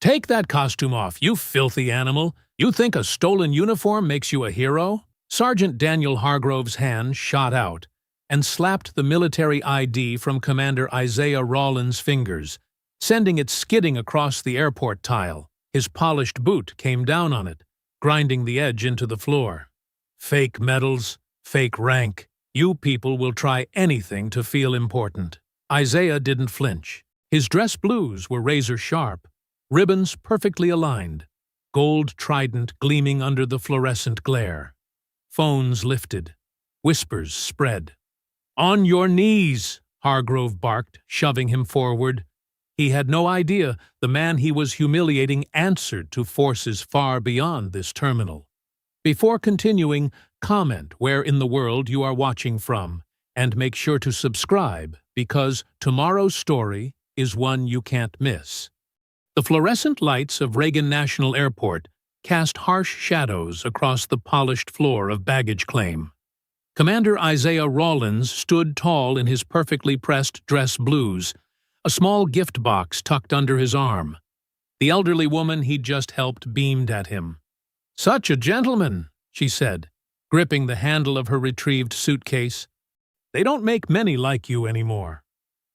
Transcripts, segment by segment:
Take that costume off, you filthy animal. You think a stolen uniform makes you a hero? Sergeant Daniel Hargrove's hand shot out and slapped the military ID from Commander Isaiah Rollins' fingers, sending it skidding across the airport tile. His polished boot came down on it, grinding the edge into the floor. Fake medals, fake rank. You people will try anything to feel important. Isaiah didn't flinch. His dress blues were razor-sharp, ribbons perfectly aligned, gold trident gleaming under the fluorescent glare. Phones lifted. Whispers spread. "On your knees!" Hargrove barked, shoving him forward. He had no idea the man he was humiliating answered to forces far beyond this terminal. Before continuing, comment where in the world you are watching from, and make sure to subscribe, because tomorrow's story is one you can't miss. The fluorescent lights of Reagan National Airport cast harsh shadows across the polished floor of baggage claim. Commander Isaiah Rollins stood tall in his perfectly pressed dress blues, a small gift box tucked under his arm. The elderly woman he'd just helped beamed at him. "Such a gentleman," she said, gripping the handle of her retrieved suitcase. "They don't make many like you anymore."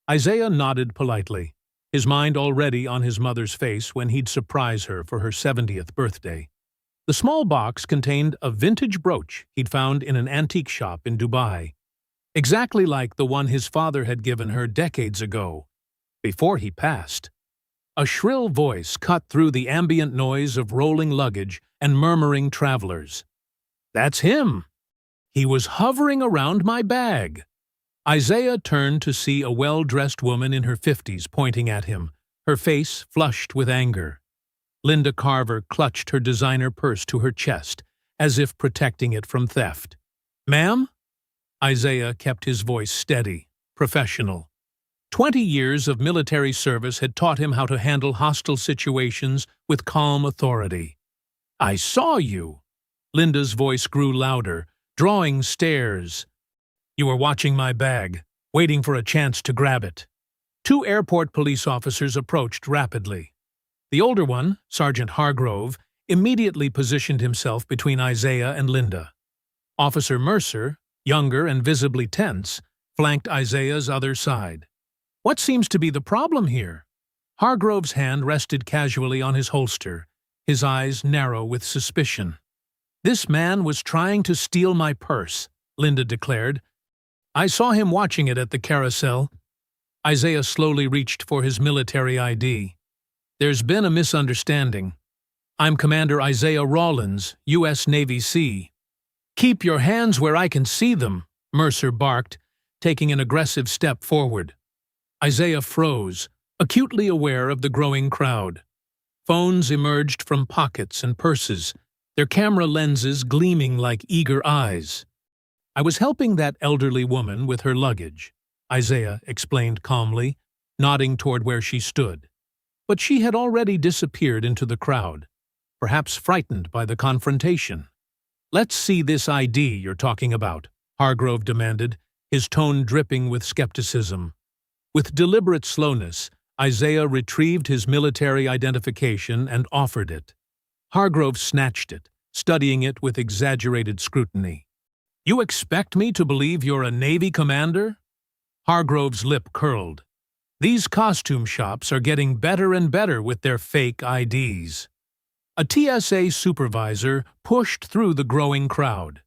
Isaiah nodded politely, his mind already on his mother's face when he'd surprise her for her 70th birthday. The small box contained a vintage brooch he'd found in an antique shop in Dubai, exactly like the one his father had given her decades ago, before he passed. A shrill voice cut through the ambient noise of rolling luggage and murmuring travelers. "That's him! He was hovering around my bag." Isaiah turned to see a well-dressed woman in her 50s pointing at him, her face flushed with anger. Linda Carver clutched her designer purse to her chest, as if protecting it from theft. "Ma'am?" Isaiah kept his voice steady, professional. 20 years of military service had taught him how to handle hostile situations with calm authority. "I saw you." Linda's voice grew louder, drawing stares. "You were watching my bag, waiting for a chance to grab it." Two airport police officers approached rapidly. The older one, Sergeant Hargrove, immediately positioned himself between Isaiah and Linda. Officer Mercer, younger and visibly tense, flanked Isaiah's other side. "What seems to be the problem here?" Hargrove's hand rested casually on his holster, his eyes narrow with suspicion. "This man was trying to steal my purse," Linda declared. "I saw him watching it at the carousel." Isaiah slowly reached for his military ID. "There's been a misunderstanding. I'm Commander Isaiah Rollins, U.S. Navy Sea." "Keep your hands where I can see them," Mercer barked, taking an aggressive step forward. Isaiah froze, acutely aware of the growing crowd. Phones emerged from pockets and purses, their camera lenses gleaming like eager eyes. "I was helping that elderly woman with her luggage," Isaiah explained calmly, nodding toward where she stood. But she had already disappeared into the crowd, perhaps frightened by the confrontation. "Let's see this ID you're talking about," Hargrove demanded, his tone dripping with skepticism. With deliberate slowness, Isaiah retrieved his military identification and offered it. Hargrove snatched it, studying it with exaggerated scrutiny. "You expect me to believe you're a Navy commander?" Hargrove's lip curled. "These costume shops are getting better and better with their fake IDs." A TSA supervisor pushed through the growing crowd.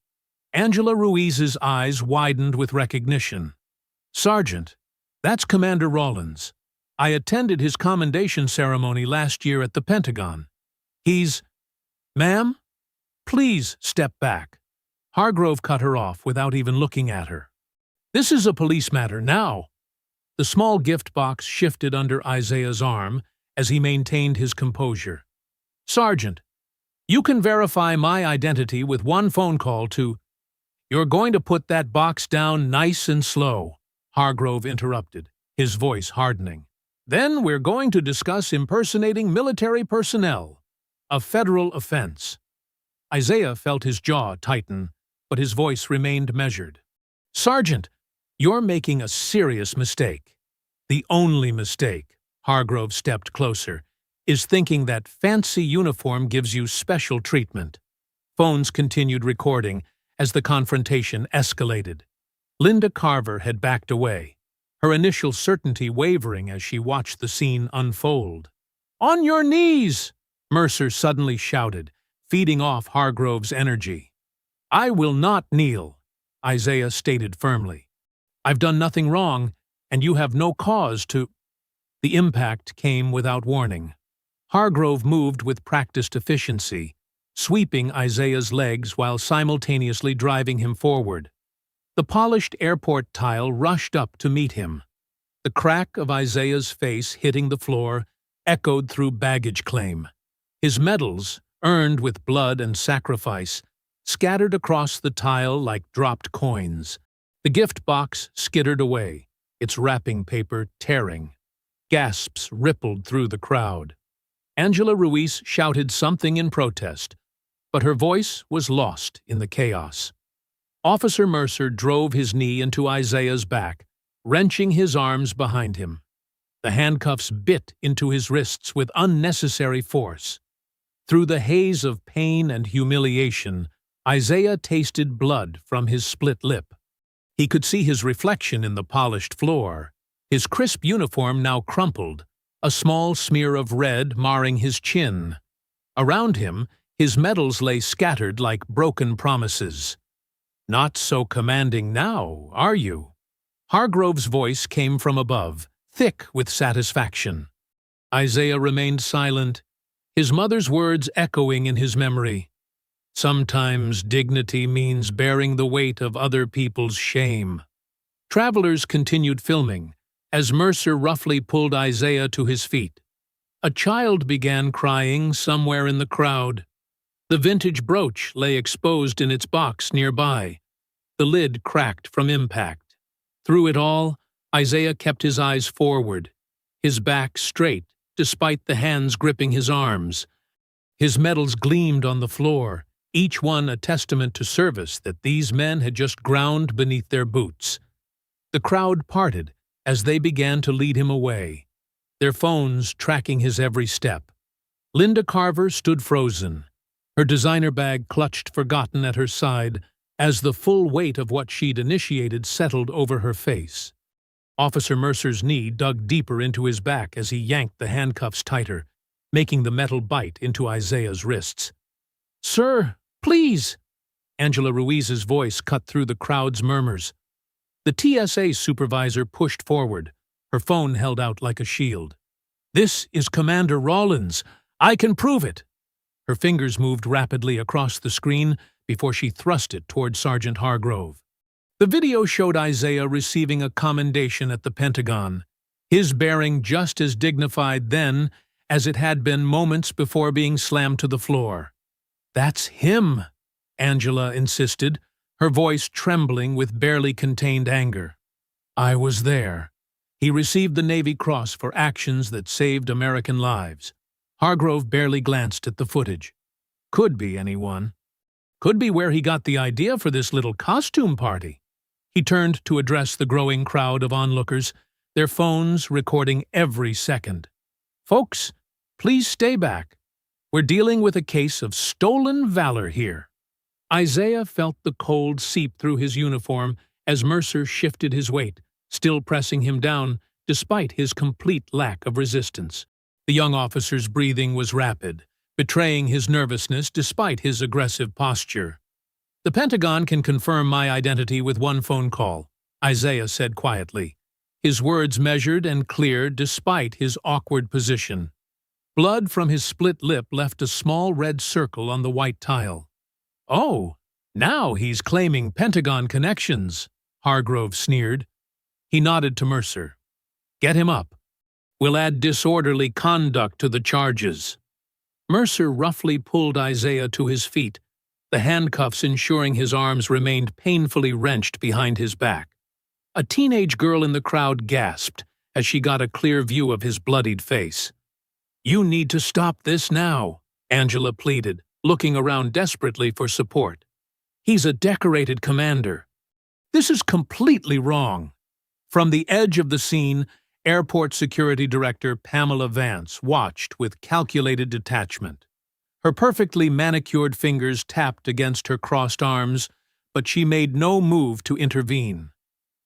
Angela Ruiz's eyes widened with recognition. "Sergeant, that's Commander Rollins. I attended his commendation ceremony last year at the Pentagon. He's—" "Ma'am, please step back." Hargrove cut her off without even looking at her. "This is a police matter now." The small gift box shifted under Isaiah's arm as he maintained his composure. "Sergeant, you can verify my identity with one phone call to—" "You're going to put that box down nice and slow," Hargrove interrupted, his voice hardening. "Then we're going to discuss impersonating military personnel, a federal offense." Isaiah felt his jaw tighten, but his voice remained measured. "Sergeant, you're making a serious mistake." "The only mistake." Hargrove stepped closer, is thinking that fancy uniform gives you special treatment. Phones continued recording as the confrontation escalated. Linda Carver had backed away, her initial certainty wavering as she watched the scene unfold. "On your knees!" Mercer suddenly shouted, feeding off Hargrove's energy. "I will not kneel," Isaiah stated firmly. "I've done nothing wrong, and you have no cause to—" The impact came without warning. Hargrove moved with practiced efficiency, sweeping Isaiah's legs while simultaneously driving him forward. The polished airport tile rushed up to meet him. The crack of Isaiah's face hitting the floor echoed through baggage claim. His medals, earned with blood and sacrifice, scattered across the tile like dropped coins. The gift box skittered away, its wrapping paper tearing. Gasps rippled through the crowd. Angela Ruiz shouted something in protest, but her voice was lost in the chaos. Officer Mercer drove his knee into Isaiah's back, wrenching his arms behind him. The handcuffs bit into his wrists with unnecessary force. Through the haze of pain and humiliation, Isaiah tasted blood from his split lip. He could see his reflection in the polished floor, his crisp uniform now crumpled, a small smear of red marring his chin. Around him, his medals lay scattered like broken promises. "Not so commanding now, are you?" Hargrove's voice came from above, thick with satisfaction. Isaiah remained silent, his mother's words echoing in his memory. "Sometimes dignity means bearing the weight of other people's shame." Travelers continued filming, as Mercer roughly pulled Isaiah to his feet. A child began crying somewhere in the crowd. The vintage brooch lay exposed in its box nearby. The lid cracked from impact. Through it all, Isaiah kept his eyes forward, his back straight despite the hands gripping his arms. His medals gleamed on the floor, each one a testament to service that these men had just ground beneath their boots. The crowd parted as they began to lead him away, their phones tracking his every step. Linda Carver stood frozen, her designer bag clutched forgotten at her side as the full weight of what she'd initiated settled over her face. Officer Mercer's knee dug deeper into his back as he yanked the handcuffs tighter, making the metal bite into Isaiah's wrists. "Sir, please!" Angela Ruiz's voice cut through the crowd's murmurs. The TSA supervisor pushed forward, her phone held out like a shield. "This is Commander Rollins. I can prove it." Her fingers moved rapidly across the screen before she thrust it toward Sergeant Hargrove. The video showed Isaiah receiving a commendation at the Pentagon, his bearing just as dignified then as it had been moments before being slammed to the floor. "That's him," Angela insisted, her voice trembling with barely contained anger. "I was there. He received the Navy Cross for actions that saved American lives." Hargrove barely glanced at the footage. Could be anyone. Could be where he got the idea for this little costume party. He turned to address the growing crowd of onlookers, their phones recording every second. "Folks, please stay back. We're dealing with a case of stolen valor here." Isaiah felt the cold seep through his uniform as Mercer shifted his weight, still pressing him down despite his complete lack of resistance. The young officer's breathing was rapid, betraying his nervousness despite his aggressive posture. "The Pentagon can confirm my identity with one phone call," Isaiah said quietly, his words measured and clear despite his awkward position. Blood from his split lip left a small red circle on the white tile. "Oh, now he's claiming Pentagon connections," Hargrove sneered. He nodded to Mercer. "Get him up. We'll add disorderly conduct to the charges." Mercer roughly pulled Isaiah to his feet, the handcuffs ensuring his arms remained painfully wrenched behind his back. A teenage girl in the crowd gasped as she got a clear view of his bloodied face. "You need to stop this now," Angela pleaded, looking around desperately for support. "He's a decorated commander. This is completely wrong." From the edge of the scene, Airport Security Director Pamela Vance watched with calculated detachment. Her perfectly manicured fingers tapped against her crossed arms, but she made no move to intervene.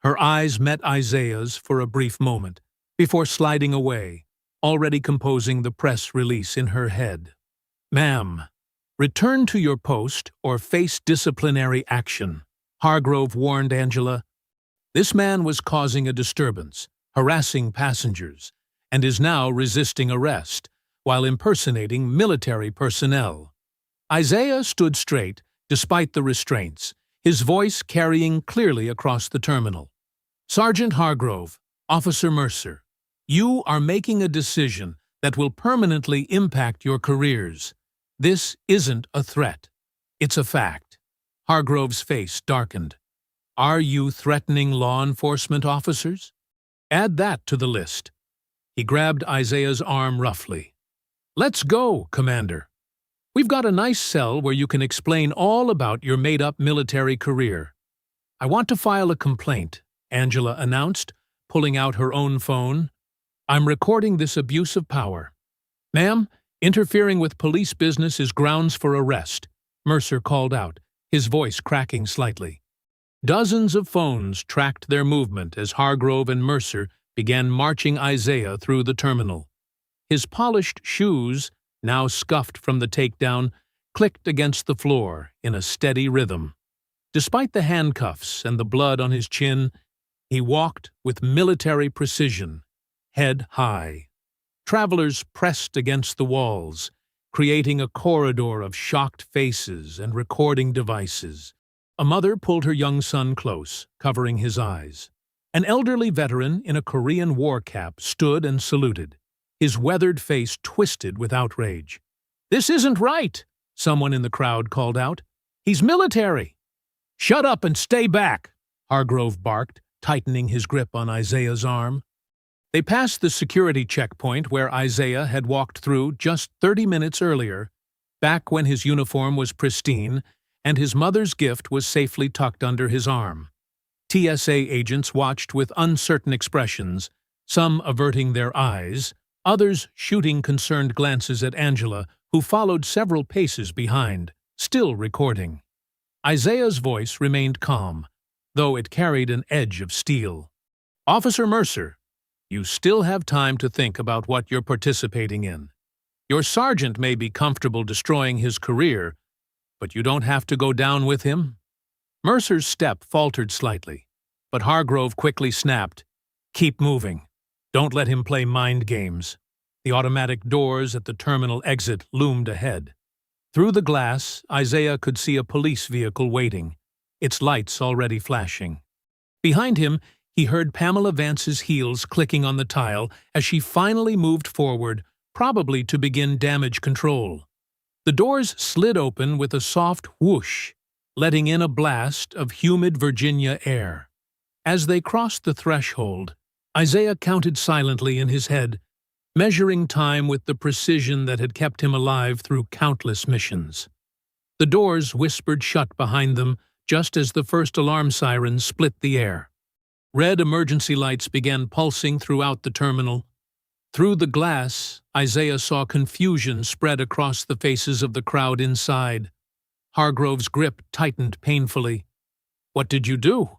Her eyes met Isaiah's for a brief moment, before sliding away, already composing the press release in her head. "Ma'am, return to your post or face disciplinary action," Hargrove warned Angela. This man was causing a disturbance, harassing passengers, and is now resisting arrest, while impersonating military personnel. Isaiah stood straight, despite the restraints, his voice carrying clearly across the terminal. "Sergeant Hargrove, Officer Mercer, you are making a decision that will permanently impact your careers. This isn't a threat. It's a fact." Hargrove's face darkened. "Are you threatening law enforcement officers? Add that to the list." He grabbed Isaiah's arm roughly. "Let's go, Commander. We've got a nice cell where you can explain all about your made-up military career." "I want to file a complaint," Angela announced, pulling out her own phone. "I'm recording this abuse of power." "Ma'am, interfering with police business is grounds for arrest," Mercer called out, his voice cracking slightly. Dozens of phones tracked their movement as Hargrove and Mercer began marching Isaiah through the terminal. His polished shoes, now scuffed from the takedown, clicked against the floor in a steady rhythm. Despite the handcuffs and the blood on his chin, he walked with military precision, head high. Travelers pressed against the walls, creating a corridor of shocked faces and recording devices. A mother pulled her young son close, covering his eyes. An elderly veteran in a Korean war cap stood and saluted, his weathered face twisted with outrage. "This isn't right," someone in the crowd called out. "He's military." "Shut up and stay back," Hargrove barked, tightening his grip on Isaiah's arm. They passed the security checkpoint where Isaiah had walked through just 30 minutes earlier, back when his uniform was pristine and his mother's gift was safely tucked under his arm. TSA agents watched with uncertain expressions, some averting their eyes, others shooting concerned glances at Angela, who followed several paces behind, still recording. Isaiah's voice remained calm, though it carried an edge of steel. "Officer Mercer, you still have time to think about what you're participating in. Your sergeant may be comfortable destroying his career, but you don't have to go down with him." Mercer's step faltered slightly, but Hargrove quickly snapped, "Keep moving. Don't let him play mind games." The automatic doors at the terminal exit loomed ahead. Through the glass, Isaiah could see a police vehicle waiting, its lights already flashing. Behind him, he heard Pamela Vance's heels clicking on the tile as she finally moved forward, probably to begin damage control. The doors slid open with a soft whoosh, letting in a blast of humid Virginia air. As they crossed the threshold, Isaiah counted silently in his head, measuring time with the precision that had kept him alive through countless missions. The doors whispered shut behind them just as the first alarm siren split the air. Red emergency lights began pulsing throughout the terminal. Through the glass, Isaiah saw confusion spread across the faces of the crowd inside. Hargrove's grip tightened painfully. "What did you do?"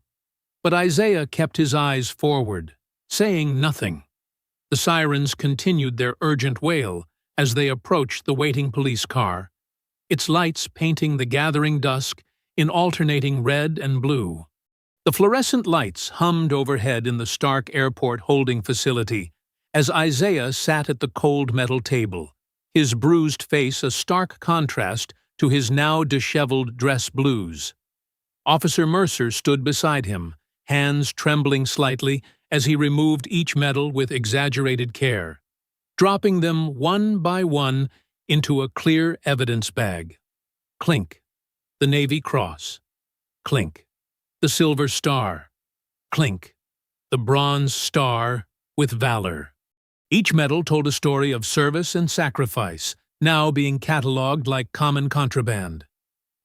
But Isaiah kept his eyes forward, saying nothing. The sirens continued their urgent wail as they approached the waiting police car, its lights painting the gathering dusk in alternating red and blue. The fluorescent lights hummed overhead in the Stark Airport holding facility as Isaiah sat at the cold metal table, his bruised face a stark contrast to his now disheveled dress blues. Officer Mercer stood beside him, hands trembling slightly as he removed each medal with exaggerated care, dropping them one by one into a clear evidence bag. Clink. The Navy Cross. Clink. The Silver Star. Clink. The Bronze Star with Valor. Each medal told a story of service and sacrifice, now being catalogued like common contraband.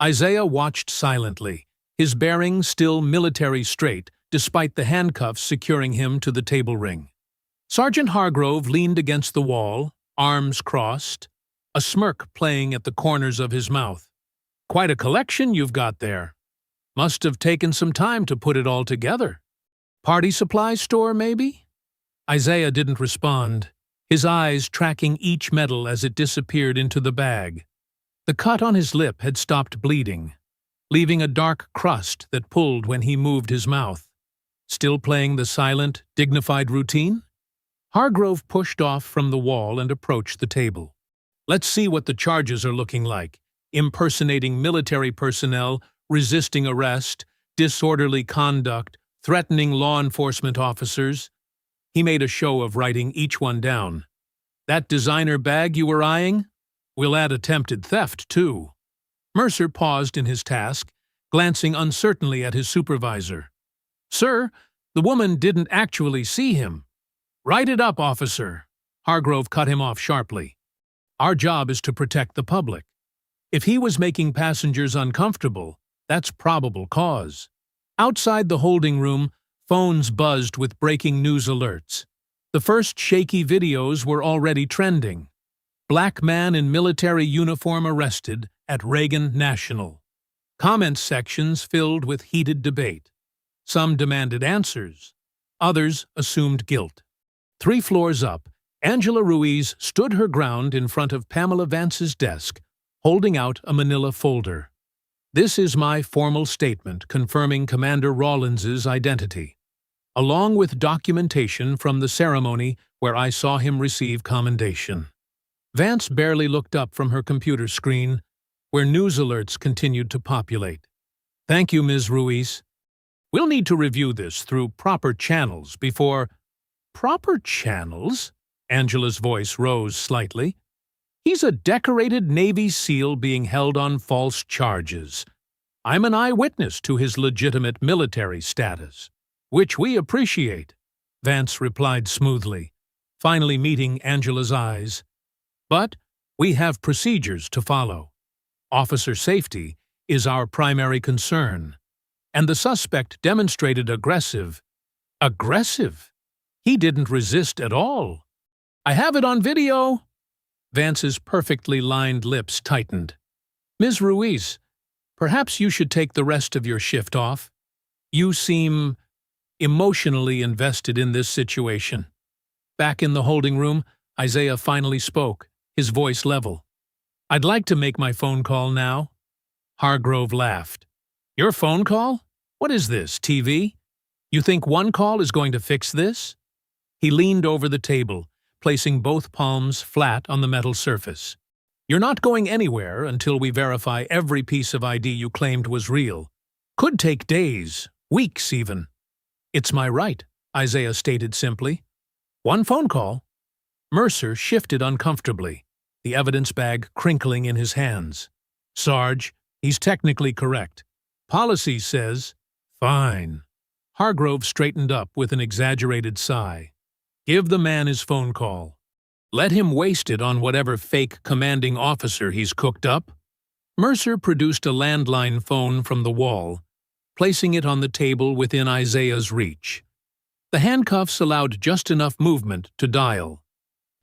Isaiah watched silently, his bearing still military straight despite the handcuffs securing him to the table ring. Sergeant Hargrove leaned against the wall, arms crossed, a smirk playing at the corners of his mouth. Quite a collection you've got there. Must have taken some time to put it all together. Party supply store, maybe? Isaiah didn't respond, his eyes tracking each medal as it disappeared into the bag. The cut on his lip had stopped bleeding, leaving a dark crust that pulled when he moved his mouth. Still playing the silent, dignified routine? Hargrove pushed off from the wall and approached the table. Let's see what the charges are looking like. Impersonating military personnel, resisting arrest, disorderly conduct, threatening law enforcement officers. He made a show of writing each one down. That designer bag you were eyeing? We'll add attempted theft, too. Mercer paused in his task, glancing uncertainly at his supervisor. Sir, the woman didn't actually see him. Write it up, officer. Hargrove cut him off sharply. Our job is to protect the public. If he was making passengers uncomfortable, that's probable cause. Outside the holding room, phones buzzed with breaking news alerts. The first shaky videos were already trending. Black man in military uniform arrested at Reagan National. Comment sections filled with heated debate. Some demanded answers. Others assumed guilt. 3 floors up, Angela Ruiz stood her ground in front of Pamela Vance's desk, holding out a manila folder. This is my formal statement confirming Commander Rollins's identity, along with documentation from the ceremony where I saw him receive commendation. Vance barely looked up from her computer screen, where news alerts continued to populate. Thank you, Ms. Ruiz. We'll need to review this through proper channels before— Proper channels? Angela's voice rose slightly. He's a decorated Navy SEAL being held on false charges. I'm an eyewitness to his legitimate military status, which we appreciate, Vance replied smoothly, finally meeting Angela's eyes. But we have procedures to follow. Officer safety is our primary concern, and the suspect demonstrated aggressive. He didn't resist at all. I have it on video. Vance's perfectly lined lips tightened. Ms. Ruiz, perhaps you should take the rest of your shift off. You seem emotionally invested in this situation. Back in the holding room, Isaiah finally spoke, his voice level. I'd like to make my phone call now. Hargrove laughed. Your phone call? What is this, TV? You think one call is going to fix this? He leaned over the table, placing both palms flat on the metal surface. You're not going anywhere until we verify every piece of ID you claimed was real. Could take days, weeks even. It's my right, Isaiah stated simply. One phone call. Mercer shifted uncomfortably, the evidence bag crinkling in his hands. Sarge, he's technically correct. Policy says, fine. Hargrove straightened up with an exaggerated sigh. Give the man his phone call. Let him waste it on whatever fake commanding officer he's cooked up. Mercer produced a landline phone from the wall, placing it on the table within Isaiah's reach. The handcuffs allowed just enough movement to dial.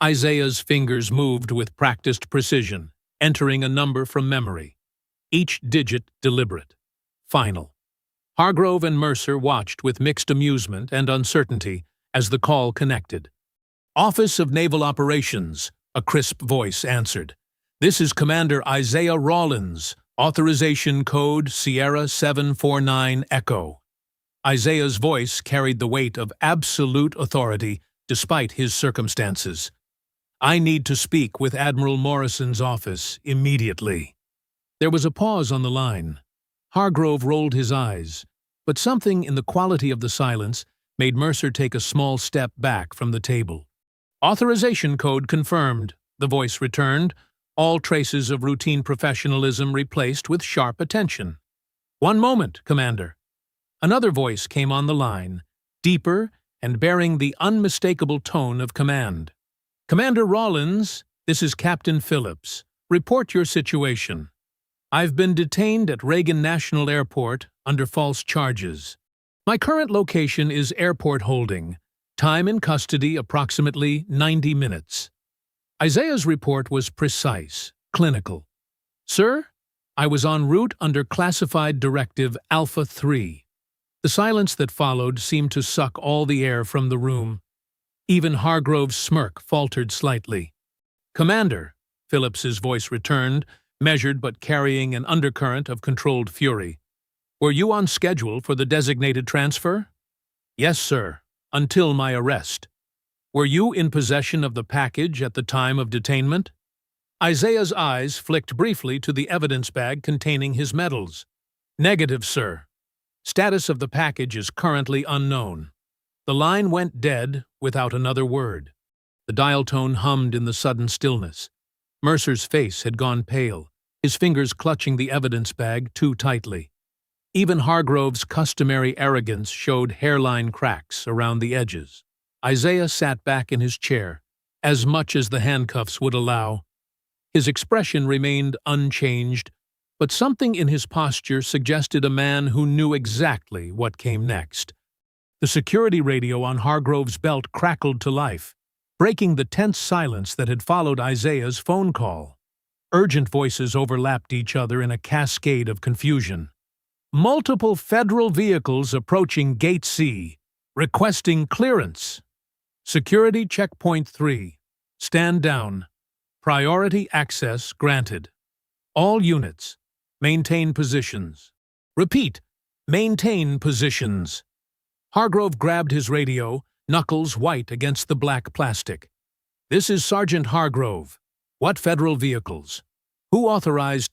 Isaiah's fingers moved with practiced precision, entering a number from memory, each digit deliberate. Final. Hargrove and Mercer watched with mixed amusement and uncertainty as the call connected. Office of Naval Operations, a crisp voice answered. This is Commander Isaiah Rollins, authorization code Sierra 749 Echo. Isaiah's voice carried the weight of absolute authority despite his circumstances. I need to speak with Admiral Morrison's office immediately. There was a pause on the line. Hargrove rolled his eyes, but something in the quality of the silence made Mercer take a small step back from the table. Authorization code confirmed, the voice returned, all traces of routine professionalism replaced with sharp attention. One moment, Commander. Another voice came on the line, deeper and bearing the unmistakable tone of command. Commander Rollins, this is Captain Phillips. Report your situation. I've been detained at Reagan National Airport under false charges. My current location is Airport Holding, Time in custody approximately 90 minutes. Isaiah's report was precise, clinical. Sir, I was en route under Classified Directive Alpha 3. The silence that followed seemed to suck all the air from the room. Even Hargrove's smirk faltered slightly. Commander, Phillips's voice returned, measured but carrying an undercurrent of controlled fury. Were you on schedule for the designated transfer? Yes, sir, until my arrest. Were you in possession of the package at the time of detainment? Isaiah's eyes flicked briefly to the evidence bag containing his medals. Negative, sir. Status of the package is currently unknown. The line went dead without another word. The dial tone hummed in the sudden stillness. Mercer's face had gone pale, his fingers clutching the evidence bag too tightly. Even Hargrove's customary arrogance showed hairline cracks around the edges. Isaiah sat back in his chair, as much as the handcuffs would allow. His expression remained unchanged, but something in his posture suggested a man who knew exactly what came next. The security radio on Hargrove's belt crackled to life, breaking the tense silence that had followed Isaiah's phone call. Urgent voices overlapped each other in a cascade of confusion. Multiple federal vehicles approaching Gate C, requesting clearance. Security Checkpoint 3. Stand down. Priority access granted. All units, maintain positions. Repeat, maintain positions. Hargrove grabbed his radio, knuckles white against the black plastic. This is Sergeant Hargrove. What federal vehicles? Who authorized?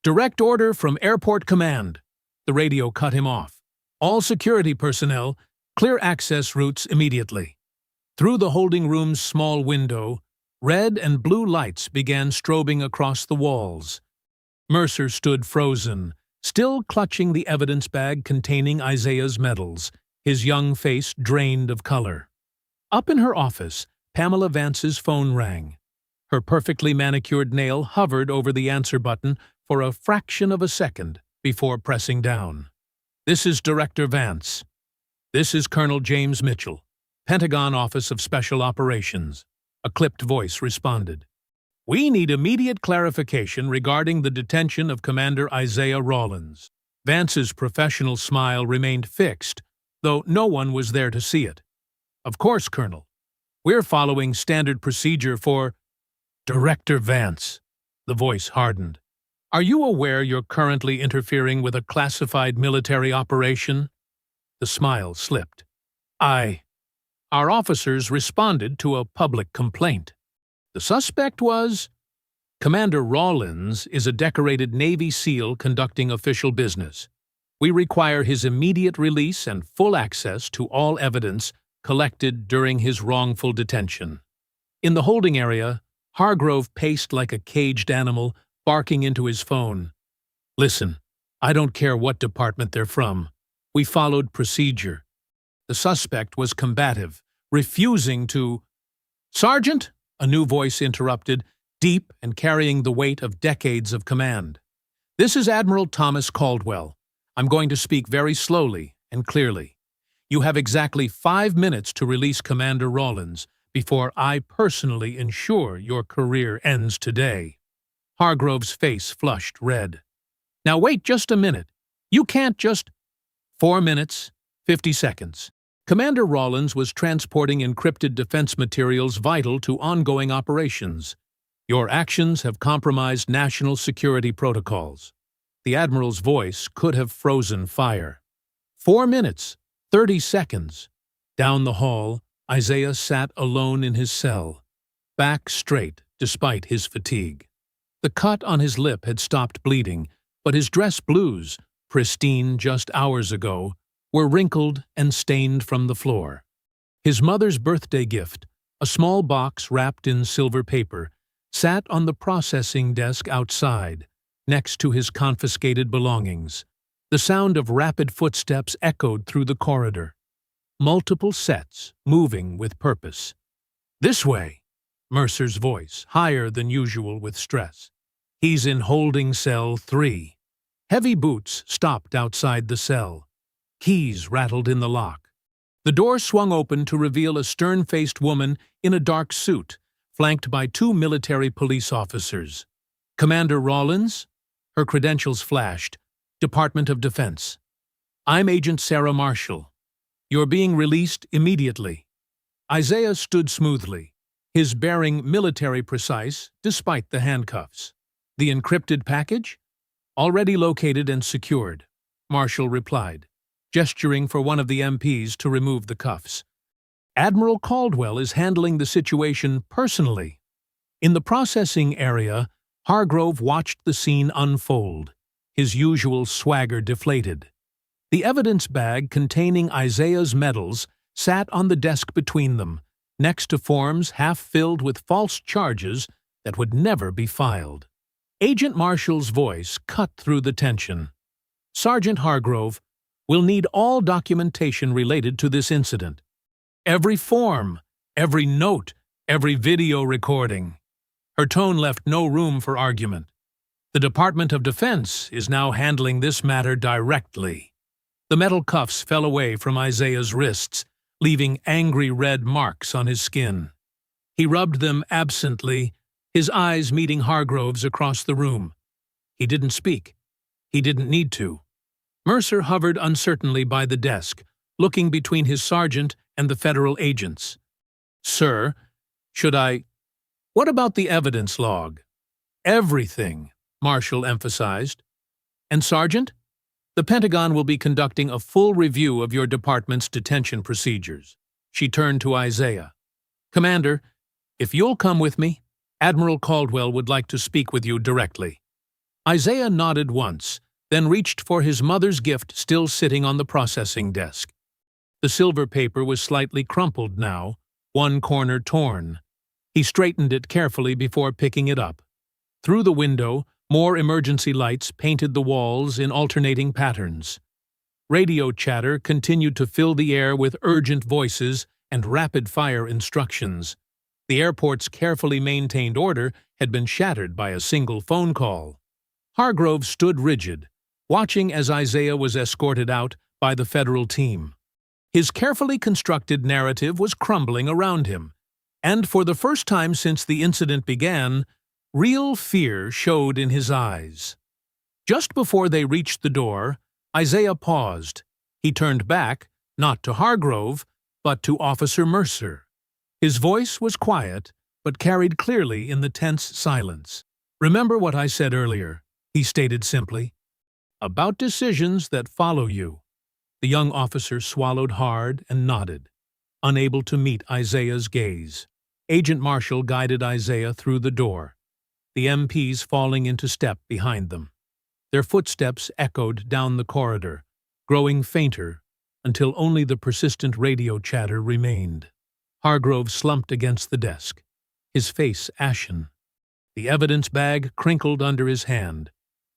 Direct order from Airport Command. The radio cut him off. All security personnel, clear access routes immediately. Through the holding room's small window, red and blue lights began strobing across the walls. Mercer stood frozen, still clutching the evidence bag containing Isaiah's medals, his young face drained of color. Up in her office, Pamela Vance's phone rang. Her perfectly manicured nail hovered over the answer button for a fraction of a second before pressing down. This is Director Vance. This is Colonel James Mitchell, Pentagon Office of Special Operations. A clipped voice responded. We need immediate clarification regarding the detention of Commander Isaiah Rollins. Vance's professional smile remained fixed, though no one was there to see it. Of course, Colonel. We're following standard procedure for… Director Vance. The voice hardened. Are you aware you're currently interfering with a classified military operation? The smile slipped. Our officers responded to a public complaint. The suspect was… Commander Rollins is a decorated Navy SEAL conducting official business. We require his immediate release and full access to all evidence collected during his wrongful detention. In the holding area, Hargrove paced like a caged animal, barking into his phone. Listen, I don't care what department they're from. We followed procedure. The suspect was combative, refusing to… Sergeant, a new voice interrupted, deep and carrying the weight of decades of command. This is Admiral Thomas Caldwell. I'm going to speak very slowly and clearly. You have exactly 5 minutes to release Commander Rollins before I personally ensure your career ends today. Hargrove's face flushed red. Now wait just a minute. You can't just… 4 minutes, 50 seconds. Commander Rollins was transporting encrypted defense materials vital to ongoing operations. Your actions have compromised national security protocols. The Admiral's voice could have frozen fire. 4 minutes, 30 seconds. Down the hall, Isaiah sat alone in his cell, back straight despite his fatigue. The cut on his lip had stopped bleeding, but his dress blues, pristine just hours ago, were wrinkled and stained from the floor. His mother's birthday gift, a small box wrapped in silver paper, sat on the processing desk outside, next to his confiscated belongings. The sound of rapid footsteps echoed through the corridor. Multiple sets, moving with purpose. This way, Mercer's voice, higher than usual with stress. He's in holding cell 3. Heavy boots stopped outside the cell. Keys rattled in the lock. The door swung open to reveal a stern-faced woman in a dark suit, flanked by two military police officers. "Commander Rollins?" Her credentials flashed. "Department of Defense." "I'm Agent Sarah Marshall. You're being released immediately." Isaiah stood smoothly, his bearing military precise despite the handcuffs. "The encrypted package?" "Already located and secured," Marshall replied, gesturing for one of the MPs to remove the cuffs. "Admiral Caldwell is handling the situation personally." In the processing area, Hargrove watched the scene unfold, his usual swagger deflated. The evidence bag containing Isaiah's medals sat on the desk between them, next to forms half filled with false charges that would never be filed. Agent Marshall's voice cut through the tension. "Sergeant Hargrove, we'll need all documentation related to this incident. Every form, every note, every video recording." Her tone left no room for argument. "The Department of Defense is now handling this matter directly." The metal cuffs fell away from Isaiah's wrists, leaving angry red marks on his skin. He rubbed them absently, his eyes meeting Hargrove's across the room. He didn't speak. He didn't need to. Mercer hovered uncertainly by the desk, looking between his sergeant and the federal agents. "Sir, should I—" "What about the evidence log?" "Everything," Marshall emphasized. "And Sergeant? The Pentagon will be conducting a full review of your department's detention procedures." She turned to Isaiah. "Commander, if you'll come with me, Admiral Caldwell would like to speak with you directly." Isaiah nodded once, then reached for his mother's gift still sitting on the processing desk. The silver paper was slightly crumpled now, one corner torn. He straightened it carefully before picking it up. Through the window, more emergency lights painted the walls in alternating patterns. Radio chatter continued to fill the air with urgent voices and rapid-fire instructions. The airport's carefully maintained order had been shattered by a single phone call. Hargrove stood rigid, watching as Isaiah was escorted out by the federal team. His carefully constructed narrative was crumbling around him, and for the first time since the incident began, real fear showed in his eyes. Just before they reached the door, Isaiah paused. He turned back, not to Hargrove, but to Officer Mercer. His voice was quiet, but carried clearly in the tense silence. "Remember what I said earlier," he stated simply. "About decisions that follow you." The young officer swallowed hard and nodded, unable to meet Isaiah's gaze. Agent Marshall guided Isaiah through the door, the MPs falling into step behind them. Their footsteps echoed down the corridor, growing fainter until only the persistent radio chatter remained. Hargrove slumped against the desk, his face ashen. The evidence bag crinkled under his hand.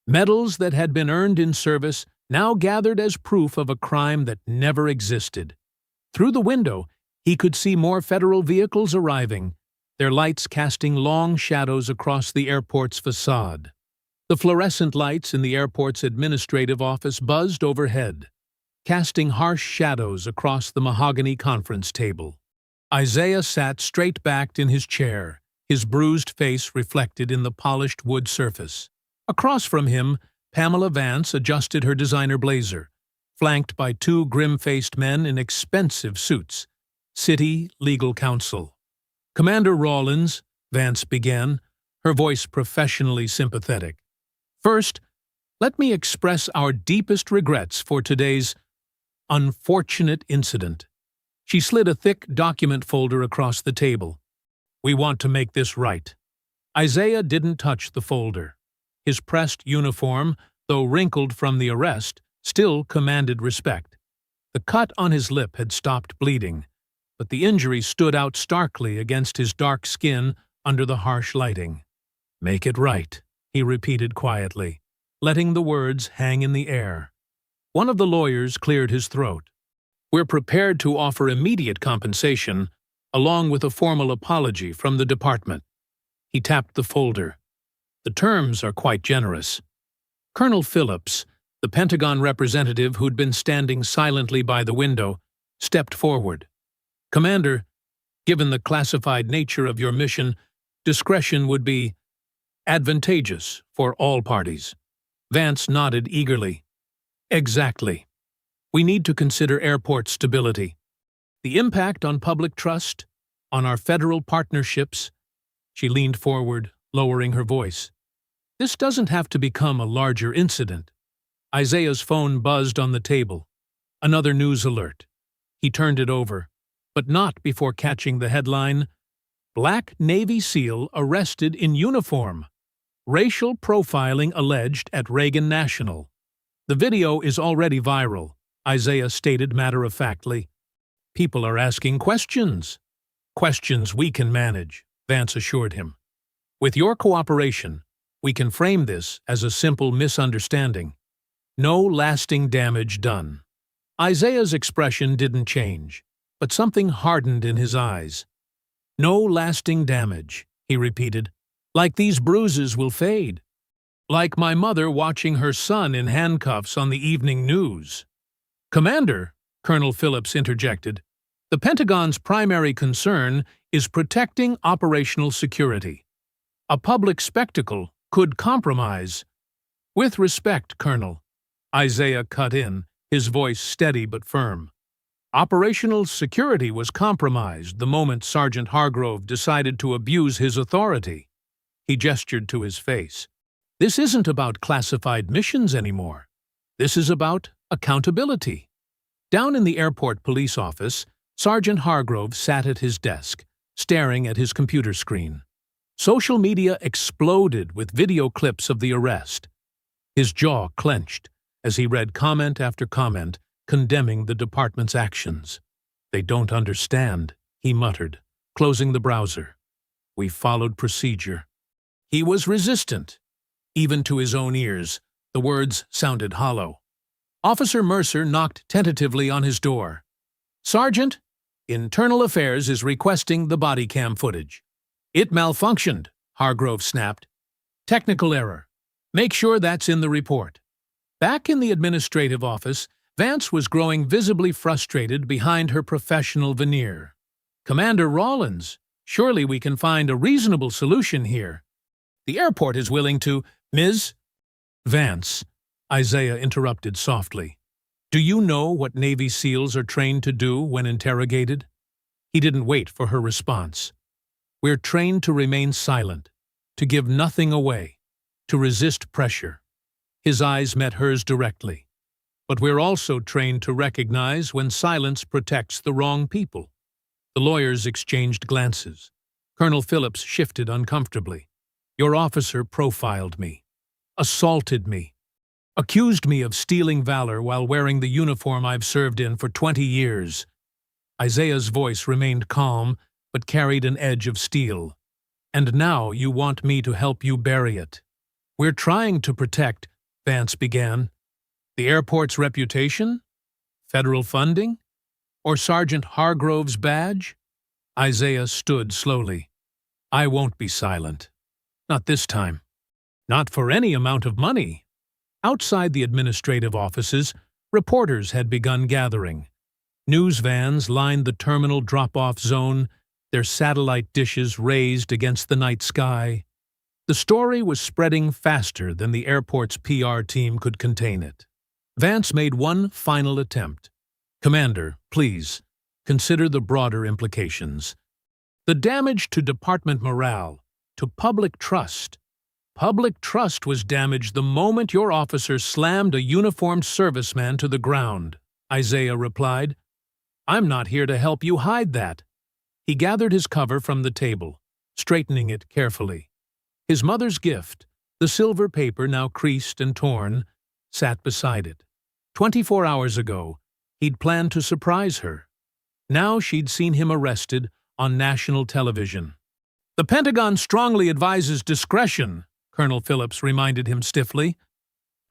Medals that had been earned in service now gathered as proof of a crime that never existed. Through the window, he could see more federal vehicles arriving, their lights casting long shadows across the airport's facade. The fluorescent lights in the airport's administrative office buzzed overhead, casting harsh shadows across the mahogany conference table. Isaiah sat straight-backed in his chair, his bruised face reflected in the polished wood surface. Across from him, Pamela Vance adjusted her designer blazer, flanked by two grim-faced men in expensive suits, city legal counsel. "Commander Rollins," Vance began, her voice professionally sympathetic. "First, let me express our deepest regrets for today's unfortunate incident." She slid a thick document folder across the table. "We want to make this right." Isaiah didn't touch the folder. His pressed uniform, though wrinkled from the arrest, still commanded respect. The cut on his lip had stopped bleeding, but the injury stood out starkly against his dark skin under the harsh lighting. "Make it right," he repeated quietly, letting the words hang in the air. One of the lawyers cleared his throat. "We're prepared to offer immediate compensation, along with a formal apology from the department." He tapped the folder. "The terms are quite generous." Colonel Phillips, the Pentagon representative who'd been standing silently by the window, stepped forward. "Commander, given the classified nature of your mission, discretion would be advantageous for all parties." Vance nodded eagerly. "Exactly. We need to consider airport stability. The impact on public trust, on our federal partnerships." She leaned forward, lowering her voice. "This doesn't have to become a larger incident." Isaiah's phone buzzed on the table. Another news alert. He turned it over, but not before catching the headline, "Black Navy SEAL arrested in uniform. Racial profiling alleged at Reagan National." "The video is already viral," Isaiah stated matter-of-factly. "People are asking questions." "Questions we can manage," Vance assured him. "With your cooperation, we can frame this as a simple misunderstanding. No lasting damage done." Isaiah's expression didn't change, but something hardened in his eyes. "No lasting damage," he repeated. "Like these bruises will fade. Like my mother watching her son in handcuffs on the evening news." "Commander," Colonel Phillips interjected, "the Pentagon's primary concern is protecting operational security. A public spectacle could compromise." "With respect, Colonel," Isaiah cut in, his voice steady but firm. "Operational security was compromised the moment Sergeant Hargrove decided to abuse his authority." He gestured to his face. "This isn't about classified missions anymore. This is about accountability." Down in the airport police office, Sergeant Hargrove sat at his desk, staring at his computer screen. Social media exploded with video clips of the arrest. His jaw clenched as he read comment after comment condemning the department's actions. "They don't understand," he muttered, closing the browser. "We followed procedure." He was resistant. Even to his own ears, the words sounded hollow. Officer Mercer knocked tentatively on his door. "Sergeant, Internal Affairs is requesting the body cam footage." "It malfunctioned," Hargrove snapped. "Technical error. Make sure that's in the report." Back in the administrative office, Vance was growing visibly frustrated behind her professional veneer. "Commander Rollins, surely we can find a reasonable solution here. The airport is willing to—" "Ms. Vance," Isaiah interrupted softly. "Do you know what Navy SEALs are trained to do when interrogated?" He didn't wait for her response. "We're trained to remain silent, to give nothing away, to resist pressure." His eyes met hers directly. "But we're also trained to recognize when silence protects the wrong people." The lawyers exchanged glances. Colonel Phillips shifted uncomfortably. "Your officer profiled me, assaulted me, accused me of stealing valor while wearing the uniform I've served in for 20 years. Isaiah's voice remained calm, but carried an edge of steel. "And now you want me to help you bury it." "We're trying to protect," Vance began. "The airport's reputation? Federal funding? Or Sergeant Hargrove's badge?" Isaiah stood slowly. "I won't be silent. Not this time. Not for any amount of money." Outside the administrative offices, reporters had begun gathering. News vans lined the terminal drop-off zone, their satellite dishes raised against the night sky. The story was spreading faster than the airport's PR team could contain it. Vance made one final attempt. "Commander, please, consider the broader implications. The damage to department morale, to public trust. Public trust was damaged the moment your officer slammed a uniformed serviceman to the ground," Isaiah replied. "I'm not here to help you hide that." He gathered his cover from the table, straightening it carefully. His mother's gift, the silver paper now creased and torn, sat beside it. 24 hours ago, he'd planned to surprise her. Now she'd seen him arrested on national television. "The Pentagon strongly advises discretion," Colonel Phillips reminded him stiffly.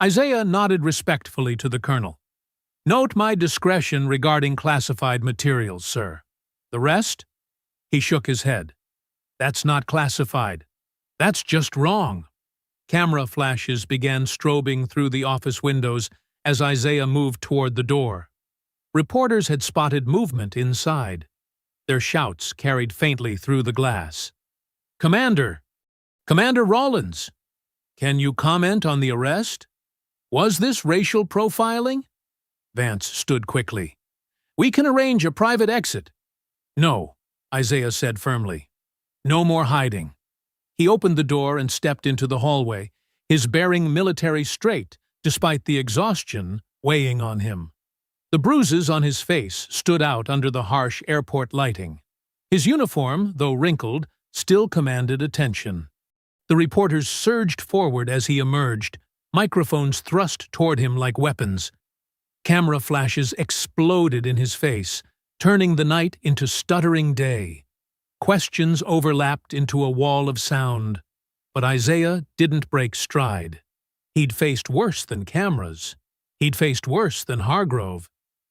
Isaiah nodded respectfully to the colonel. "Note my discretion regarding classified materials, sir. The rest?" He shook his head. "That's not classified. That's just wrong." Camera flashes began strobing through the office windows as Isaiah moved toward the door. Reporters had spotted movement inside. Their shouts carried faintly through the glass. "Commander! Commander Rollins! Can you comment on the arrest? Was this racial profiling?" Vance stood quickly. "We can arrange a private exit." "No," Isaiah said firmly. "No more hiding." He opened the door and stepped into the hallway, his bearing military straight, despite the exhaustion weighing on him. The bruises on his face stood out under the harsh airport lighting. His uniform, though wrinkled, still commanded attention. The reporters surged forward as he emerged, microphones thrust toward him like weapons. Camera flashes exploded in his face, turning the night into stuttering day. Questions overlapped into a wall of sound. But Isaiah didn't break stride. He'd faced worse than cameras. He'd faced worse than Hargrove.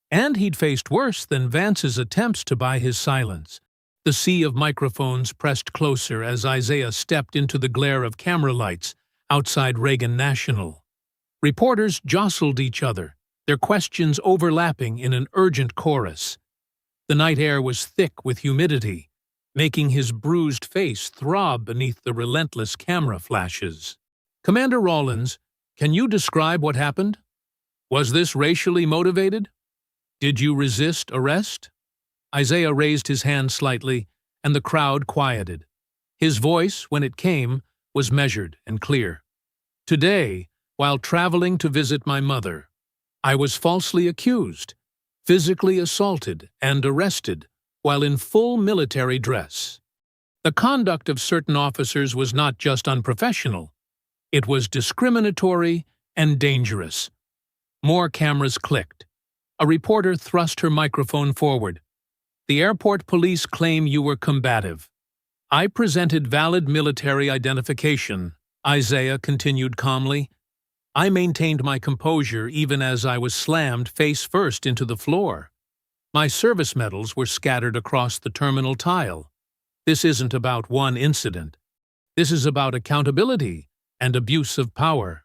And he'd faced worse than Vance's attempts to buy his silence. The sea of microphones pressed closer as Isaiah stepped into the glare of camera lights outside Reagan National. Reporters jostled each other, their questions overlapping in an urgent chorus. The night air was thick with humidity, making his bruised face throb beneath the relentless camera flashes. "Commander Rollins, can you describe what happened? Was this racially motivated? Did you resist arrest?" Isaiah raised his hand slightly, and the crowd quieted. His voice, when it came, was measured and clear. "Today, while traveling to visit my mother, I was falsely accused, physically assaulted, and arrested while in full military dress. The conduct of certain officers was not just unprofessional, it was discriminatory and dangerous." More cameras clicked. A reporter thrust her microphone forward. "The airport police claim you were combative. I presented valid military identification," Isaiah continued calmly. "I maintained my composure even as I was slammed face first into the floor. My service medals were scattered across the terminal tile. This isn't about one incident. This is about accountability and abuse of power."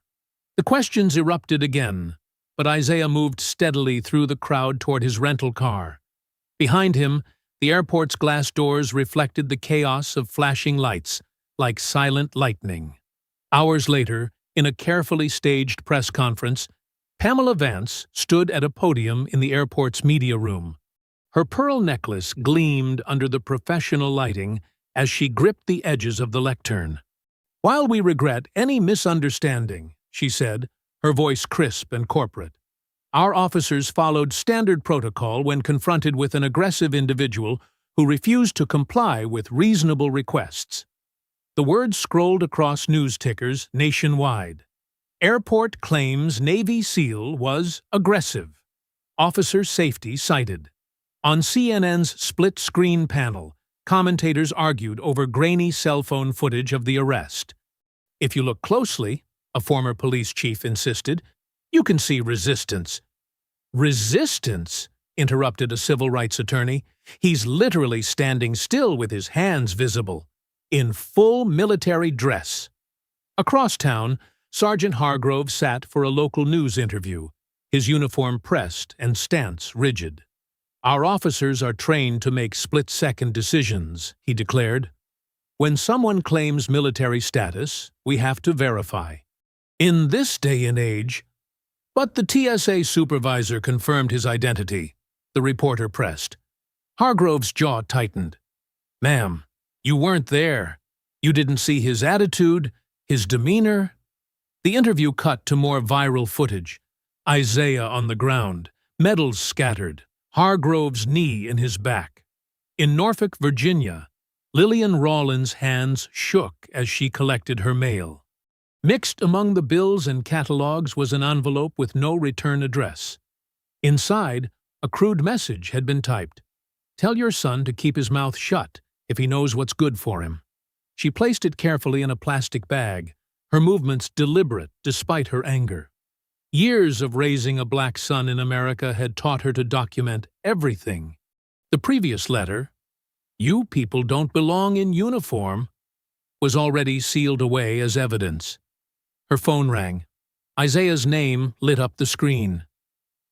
The questions erupted again, but Isaiah moved steadily through the crowd toward his rental car. Behind him, the airport's glass doors reflected the chaos of flashing lights, like silent lightning. Hours later, in a carefully staged press conference, Pamela Vance stood at a podium in the airport's media room. Her pearl necklace gleamed under the professional lighting as she gripped the edges of the lectern. "While we regret any misunderstanding," she said, her voice crisp and corporate, "our officers followed standard protocol when confronted with an aggressive individual who refused to comply with reasonable requests." The words scrolled across news tickers nationwide. Airport claims Navy SEAL was aggressive. Officer safety cited. On CNN's split-screen panel, commentators argued over grainy cell phone footage of the arrest. "If you look closely," a former police chief insisted, "you can see resistance." "Resistance?" interrupted a civil rights attorney. "He's literally standing still with his hands visible, in full military dress." Across town, Sergeant Hargrove sat for a local news interview, his uniform pressed and stance rigid. "Our officers are trained to make split-second decisions," he declared. "When someone claims military status, we have to verify. In this day and age—" "But the TSA supervisor confirmed his identity," the reporter pressed. Hargrove's jaw tightened. "Ma'am, you weren't there. You didn't see his attitude, his demeanor." The interview cut to more viral footage. Isaiah on the ground, medals scattered, Hargrove's knee in his back. In Norfolk, Virginia, Lillian Rawlins' hands shook as she collected her mail. Mixed among the bills and catalogs was an envelope with no return address. Inside, a crude message had been typed. "Tell your son to keep his mouth shut if he knows what's good for him." She placed it carefully in a plastic bag, her movements deliberate despite her anger. Years of raising a black son in America had taught her to document everything. The previous letter, "You people don't belong in uniform," was already sealed away as evidence. Her phone rang. Isaiah's name lit up the screen.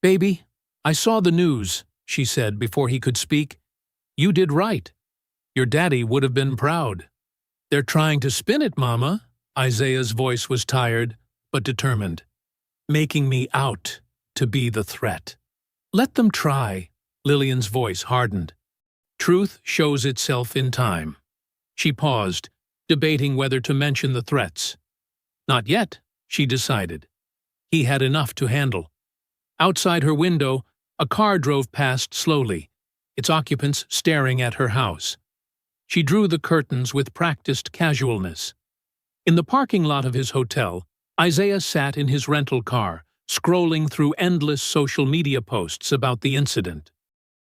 "Baby, "I saw the news," she said before he could speak. "You did right. Your daddy would have been proud." "They're trying to spin it, Mama." Isaiah's voice was tired, but determined. "Making me out to be the threat." "Let them try." Lillian's voice hardened. "Truth shows itself in time." She paused, debating whether to mention the threats. Not yet, she decided. He had enough to handle. Outside her window, a car drove past slowly, its occupants staring at her house. She drew the curtains with practiced casualness. In the parking lot of his hotel, Isaiah sat in his rental car, scrolling through endless social media posts about the incident.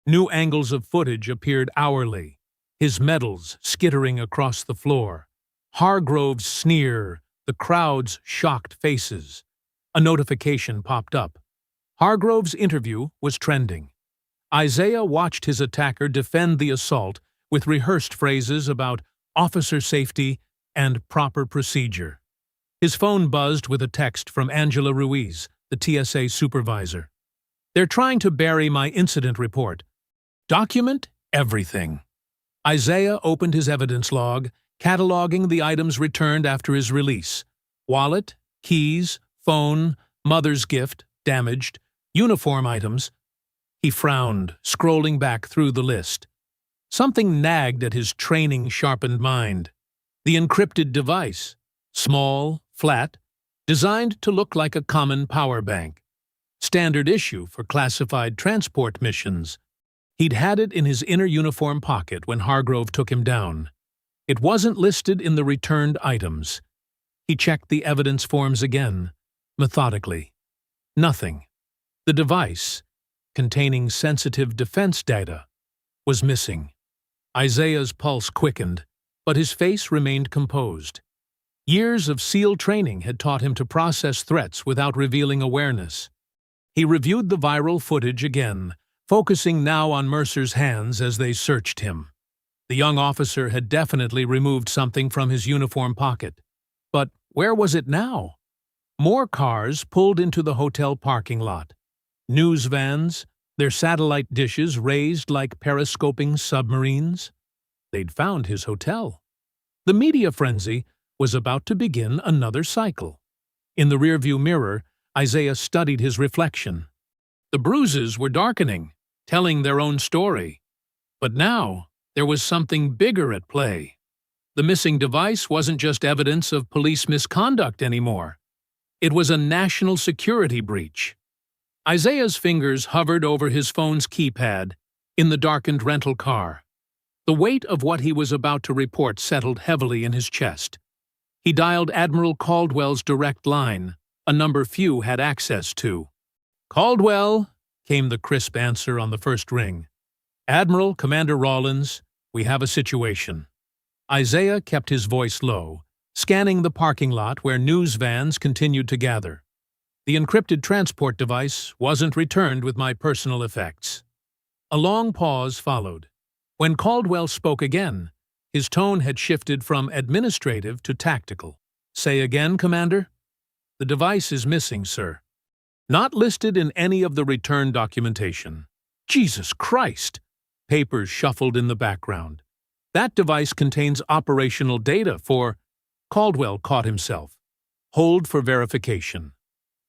New angles of footage appeared hourly, his medals skittering across the floor, Hargrove's sneer, the crowd's shocked faces. A notification popped up. Hargrove's interview was trending. Isaiah watched his attacker defend the assault with rehearsed phrases about officer safety and proper procedure. His phone buzzed with a text from Angela Ruiz, the TSA supervisor. "They're trying to bury my incident report. Document everything." Isaiah opened his evidence log, cataloging the items returned after his release. Wallet, keys, phone, mother's gift, damaged, uniform items. He frowned, scrolling back through the list. Something nagged at his training-sharpened mind. The encrypted device, small, flat, designed to look like a common power bank. Standard issue for classified transport missions. He'd had it in his inner uniform pocket when Hargrove took him down. It wasn't listed in the returned items. He checked the evidence forms again, methodically. Nothing. The device, containing sensitive defense data, was missing. Isaiah's pulse quickened, but his face remained composed. Years of SEAL training had taught him to process threats without revealing awareness. He reviewed the viral footage again, focusing now on Mercer's hands as they searched him. The young officer had definitely removed something from his uniform pocket. But where was it now? More cars pulled into the hotel parking lot. News vans, their satellite dishes raised like periscoping submarines. They'd found his hotel. The media frenzy was about to begin another cycle. In the rearview mirror, Isaiah studied his reflection. The bruises were darkening, telling their own story. But now, there was something bigger at play. The missing device wasn't just evidence of police misconduct anymore. It was a national security breach. Isaiah's fingers hovered over his phone's keypad in the darkened rental car. The weight of what he was about to report settled heavily in his chest. He dialed Admiral Caldwell's direct line, a number few had access to. "Caldwell," came the crisp answer on the first ring. "Admiral, Commander Rollins, we have a situation." Isaiah kept his voice low, scanning the parking lot where news vans continued to gather. "The encrypted transport device wasn't returned with my personal effects." A long pause followed. When Caldwell spoke again, his tone had shifted from administrative to tactical. "Say again, Commander?" "The device is missing, sir. Not listed in any of the return documentation." "Jesus Christ!" Papers shuffled in the background. "That device contains operational data for—" Caldwell caught himself. "Hold for verification."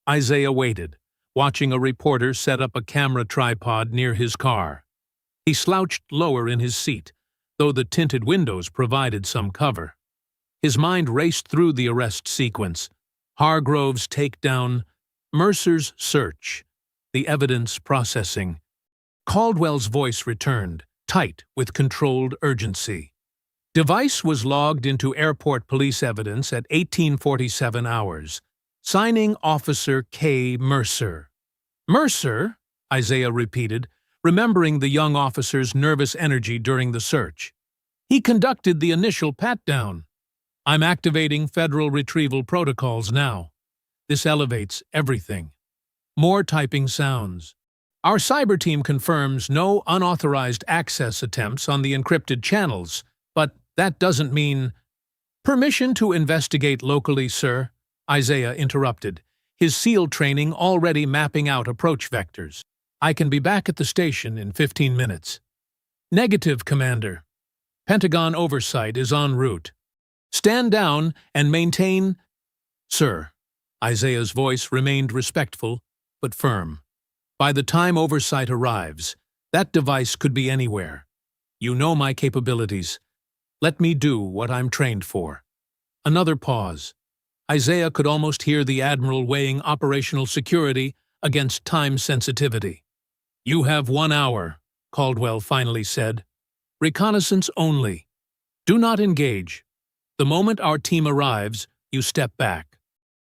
Isaiah waited, watching a reporter set up a camera tripod near his car. He slouched lower in his seat, though the tinted windows provided some cover. His mind raced through the arrest sequence. Hargrove's takedown, Mercer's search, the evidence processing. Caldwell's voice returned, tight with controlled urgency. Device was logged into airport police evidence at 1847 hours. Signing Officer K. Mercer. "Mercer?" Isaiah repeated, remembering the young officer's nervous energy during the search. "He conducted the initial pat-down. I'm activating federal retrieval protocols now. This elevates everything." More typing sounds. "Our cyber team confirms no unauthorized access attempts on the encrypted channels, but that doesn't mean—" "Permission to investigate locally, sir," Isaiah interrupted, his SEAL training already mapping out approach vectors. I can be back at the station in 15 minutes. Negative, Commander. Pentagon oversight is en route. Stand down and maintain... Sir. Isaiah's voice remained respectful, but firm. By the time oversight arrives, that device could be anywhere. You know my capabilities. Let me do what I'm trained for. Another pause. Isaiah could almost hear the Admiral weighing operational security against time sensitivity. You have 1 hour, Caldwell finally said. Reconnaissance only. Do not engage. The moment our team arrives, you step back.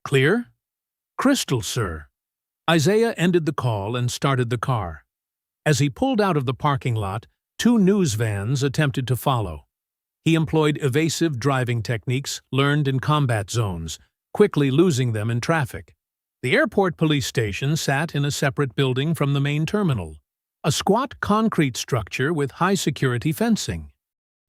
Clear? Crystal, sir. Isaiah ended the call and started the car. As he pulled out of the parking lot, 2 news vans attempted to follow. He employed evasive driving techniques learned in combat zones, quickly losing them in traffic. The airport police station sat in a separate building from the main terminal, a squat concrete structure with high-security fencing.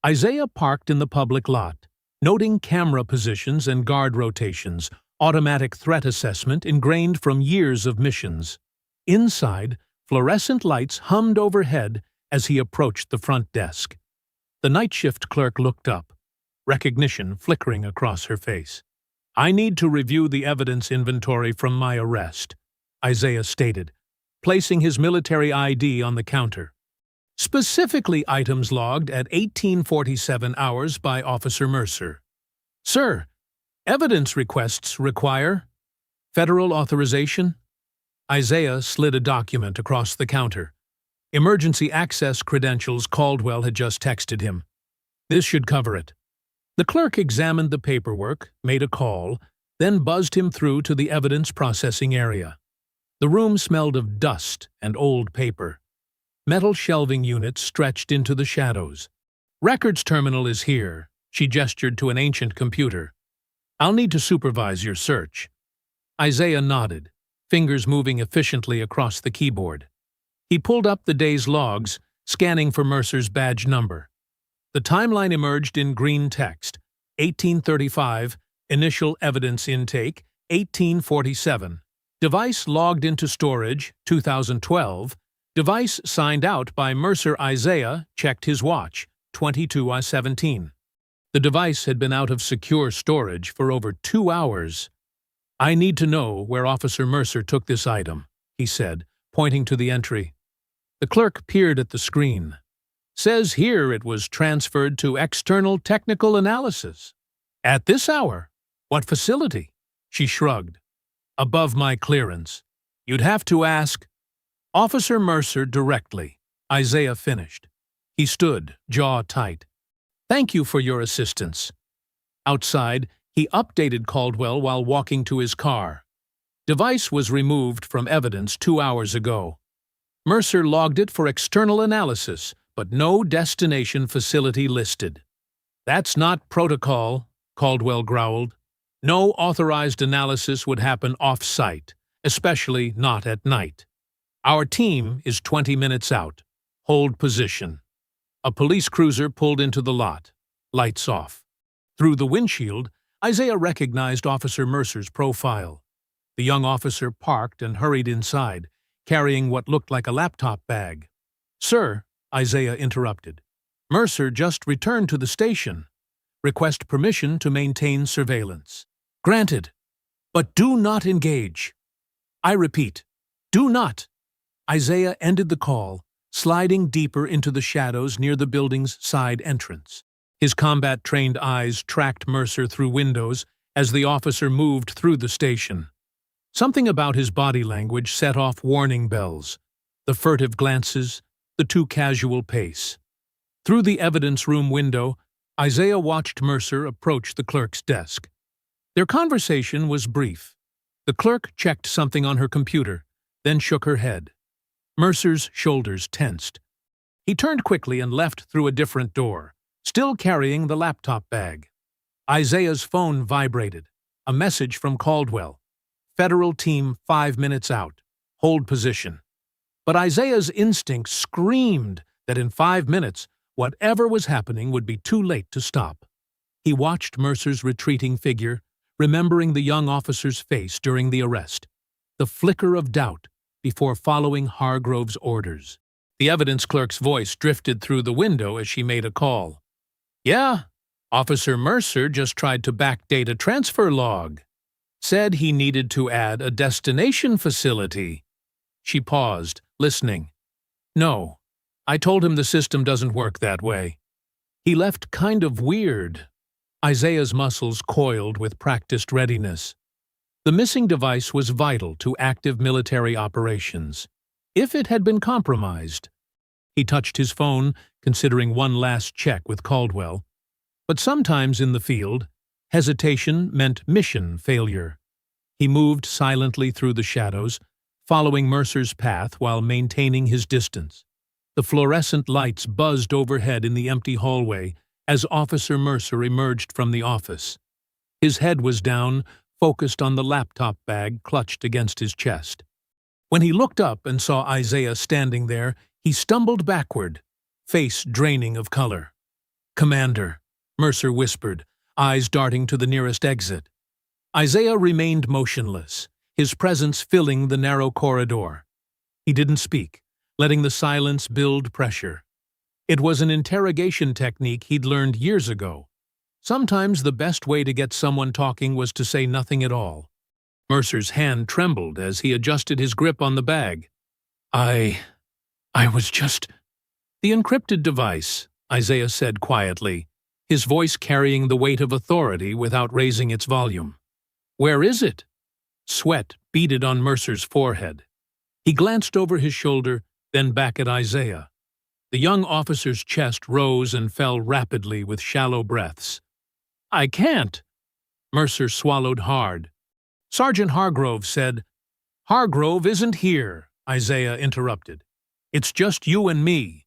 Isaiah parked in the public lot, noting camera positions and guard rotations, automatic threat assessment ingrained from years of missions. Inside, fluorescent lights hummed overhead as he approached the front desk. The night shift clerk looked up, recognition flickering across her face. I need to review the evidence inventory from my arrest, Isaiah stated, placing his military ID on the counter. Specifically items logged at 1847 hours by Officer Mercer. Sir, evidence requests require federal authorization? Isaiah slid a document across the counter. Emergency access credentials Caldwell had just texted him. This should cover it. The clerk examined the paperwork, made a call, then buzzed him through to the evidence processing area. The room smelled of dust and old paper. Metal shelving units stretched into the shadows. Records terminal is here, she gestured to an ancient computer. I'll need to supervise your search. Isaiah nodded, fingers moving efficiently across the keyboard. He pulled up the day's logs, scanning for Mercer's badge number. The timeline emerged in green text. 1835, initial evidence intake, 1847. Device logged into storage, 2012. Device signed out by Mercer. Isaiah checked his watch, 22:17. The device had been out of secure storage for over 2 hours. I need to know where Officer Mercer took this item, he said, pointing to the entry. The clerk peered at the screen. Says here it was transferred to external technical analysis. At this hour? What facility? She shrugged. Above my clearance. You'd have to ask Officer Mercer directly, Isaiah finished. He stood, jaw tight. Thank you for your assistance. Outside, he updated Caldwell while walking to his car. Device was removed from evidence 2 hours ago. Mercer logged it for external analysis, but no destination facility listed. That's not protocol, Caldwell growled. No authorized analysis would happen off-site, especially not at night. Our team is 20 minutes out. Hold position. A police cruiser pulled into the lot. Lights off. Through the windshield, Isaiah recognized Officer Mercer's profile. The young officer parked and hurried inside, carrying what looked like a laptop bag. Sir, Isaiah interrupted. Mercer just returned to the station. Request permission to maintain surveillance. Granted. But do not engage. I repeat, do not. Isaiah ended the call, sliding deeper into the shadows near the building's side entrance. His combat-trained eyes tracked Mercer through windows as the officer moved through the station. Something about his body language set off warning bells. The furtive glances, the too casual pace. Through the evidence room window, Isaiah watched Mercer approach the clerk's desk. Their conversation was brief. The clerk checked something on her computer, then shook her head. Mercer's shoulders tensed. He turned quickly and left through a different door, still carrying the laptop bag. Isaiah's phone vibrated. A message from Caldwell. Federal team 5 minutes out. Hold position. But Isaiah's instinct screamed that in 5 minutes, whatever was happening would be too late to stop. He watched Mercer's retreating figure, remembering the young officer's face during the arrest. The flicker of doubt, before following Hargrove's orders. The evidence clerk's voice drifted through the window as she made a call. "Yeah, Officer Mercer just tried to backdate a transfer log. Said he needed to add a destination facility." She paused, listening. "No, I told him the system doesn't work that way. He left kind of weird." Isaiah's muscles coiled with practiced readiness. The missing device was vital to active military operations. If it had been compromised. He touched his phone, considering one last check with Caldwell. But sometimes in the field, hesitation meant mission failure. He moved silently through the shadows, following Mercer's path while maintaining his distance. The fluorescent lights buzzed overhead in the empty hallway as Officer Mercer emerged from the office. His head was down, focused on the laptop bag clutched against his chest. When he looked up and saw Isaiah standing there, he stumbled backward, face draining of color. "Commander," Mercer whispered, eyes darting to the nearest exit. Isaiah remained motionless, his presence filling the narrow corridor. He didn't speak, letting the silence build pressure. It was an interrogation technique he'd learned years ago. Sometimes the best way to get someone talking was to say nothing at all. Mercer's hand trembled as he adjusted his grip on the bag. I was just—" "The encrypted device," Isaiah said quietly, his voice carrying the weight of authority without raising its volume. "Where is it?" Sweat beaded on Mercer's forehead. He glanced over his shoulder, then back at Isaiah. The young officer's chest rose and fell rapidly with shallow breaths. "I can't." Mercer swallowed hard. "Sergeant Hargrove said—" "Hargrove isn't here," Isaiah interrupted. "It's just you and me.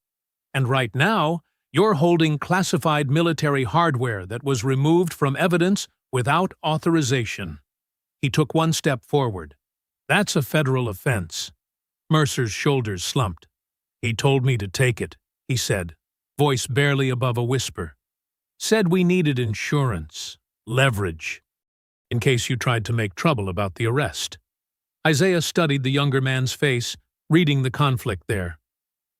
And right now, you're holding classified military hardware that was removed from evidence without authorization." He took one step forward. "That's a federal offense." Mercer's shoulders slumped. "He told me to take it," he said, voice barely above a whisper. "Said we needed insurance, leverage, in case you tried to make trouble about the arrest." Isaiah studied the younger man's face, reading the conflict there.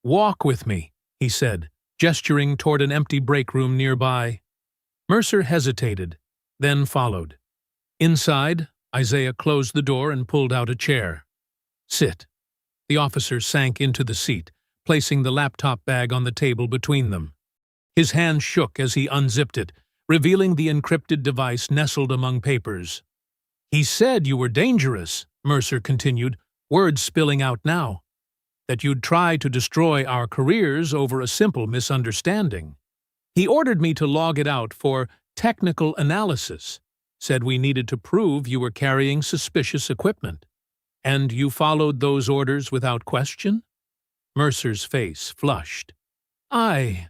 "Walk with me," he said, gesturing toward an empty break room nearby. Mercer hesitated, then followed. Inside, Isaiah closed the door and pulled out a chair. "Sit." The officer sank into the seat, placing the laptop bag on the table between them. His hand shook as he unzipped it, revealing the encrypted device nestled among papers. "He said you were dangerous," Mercer continued, words spilling out now. "That you'd try to destroy our careers over a simple misunderstanding. He ordered me to log it out for technical analysis. Said we needed to prove you were carrying suspicious equipment. And you followed those orders without question?" Mercer's face flushed. I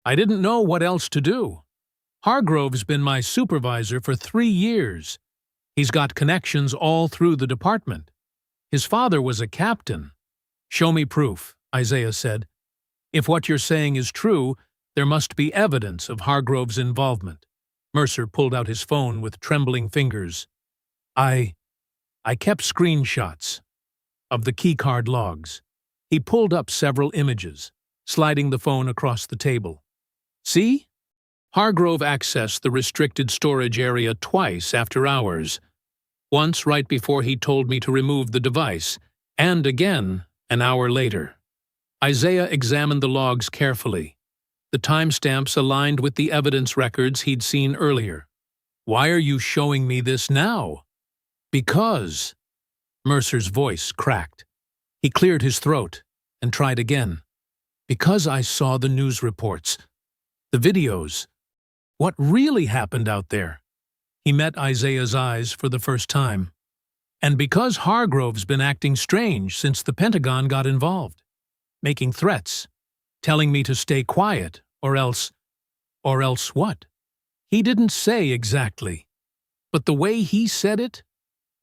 didn't know what else to do. Hargrove's been my supervisor for 3 years. He's got connections all through the department. His father was a captain." "Show me proof," Isaiah said. "If what you're saying is true, there must be evidence of Hargrove's involvement." Mercer pulled out his phone with trembling fingers. I kept screenshots of the keycard logs." He pulled up several images, sliding the phone across the table. "See? Hargrove accessed the restricted storage area twice after hours. Once right before he told me to remove the device, and again an hour later." Isaiah examined the logs carefully. The timestamps aligned with the evidence records he'd seen earlier. "Why are you showing me this now?" "Because—" Mercer's voice cracked. He cleared his throat and tried again. "Because I saw the news reports, the videos, what really happened out there." He met Isaiah's eyes for the first time. "And because Hargrove's been acting strange since the Pentagon got involved, making threats, telling me to stay quiet, or else what?" He didn't say exactly, but the way he said it,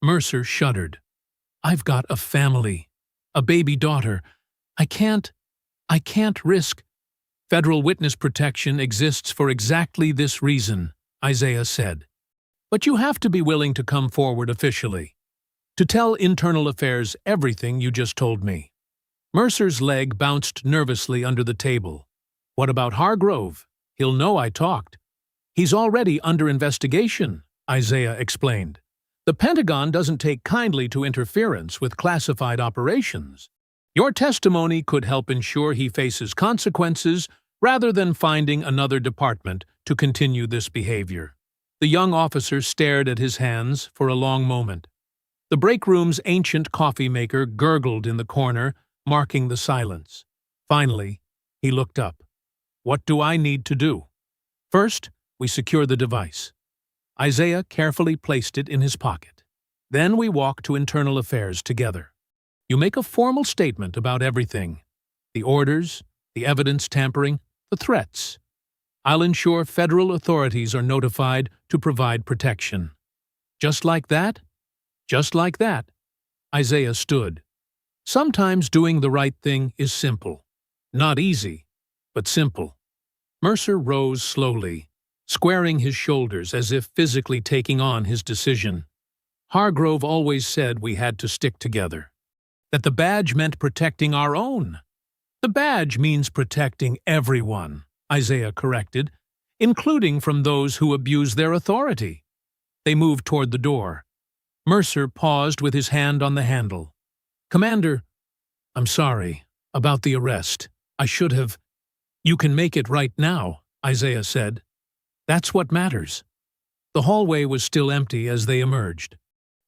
Mercer shuddered. "I've got a family, a baby daughter. I can't risk—" "Federal witness protection exists for exactly this reason," Isaiah said. "But you have to be willing to come forward officially. To tell Internal Affairs everything you just told me. Mercer's leg bounced nervously under the table. What about Hargrove? He'll know I talked. He's already under investigation, Isaiah explained. The Pentagon doesn't take kindly to interference with classified operations. Your testimony could help ensure he faces consequences rather than finding another department to continue this behavior. The young officer stared at his hands for a long moment. The break room's ancient coffee maker gurgled in the corner, marking the silence. Finally, he looked up. What do I need to do? First, we secure the device. Isaiah carefully placed it in his pocket. Then we walk to Internal Affairs together. You make a formal statement about everything. The orders, the evidence tampering, the threats. I'll ensure federal authorities are notified to provide protection. Just like that? Just like that. Isaiah stood. Sometimes doing the right thing is simple. Not easy, but simple. Mercer rose slowly, squaring his shoulders as if physically taking on his decision. Hargrove always said we had to stick together. That the badge meant protecting our own. The badge means protecting everyone, Isaiah corrected, including from those who abuse their authority. They moved toward the door. Mercer paused with his hand on the handle. Commander, I'm sorry about the arrest. I should have. You can make it right now, Isaiah said. That's what matters. The hallway was still empty as they emerged.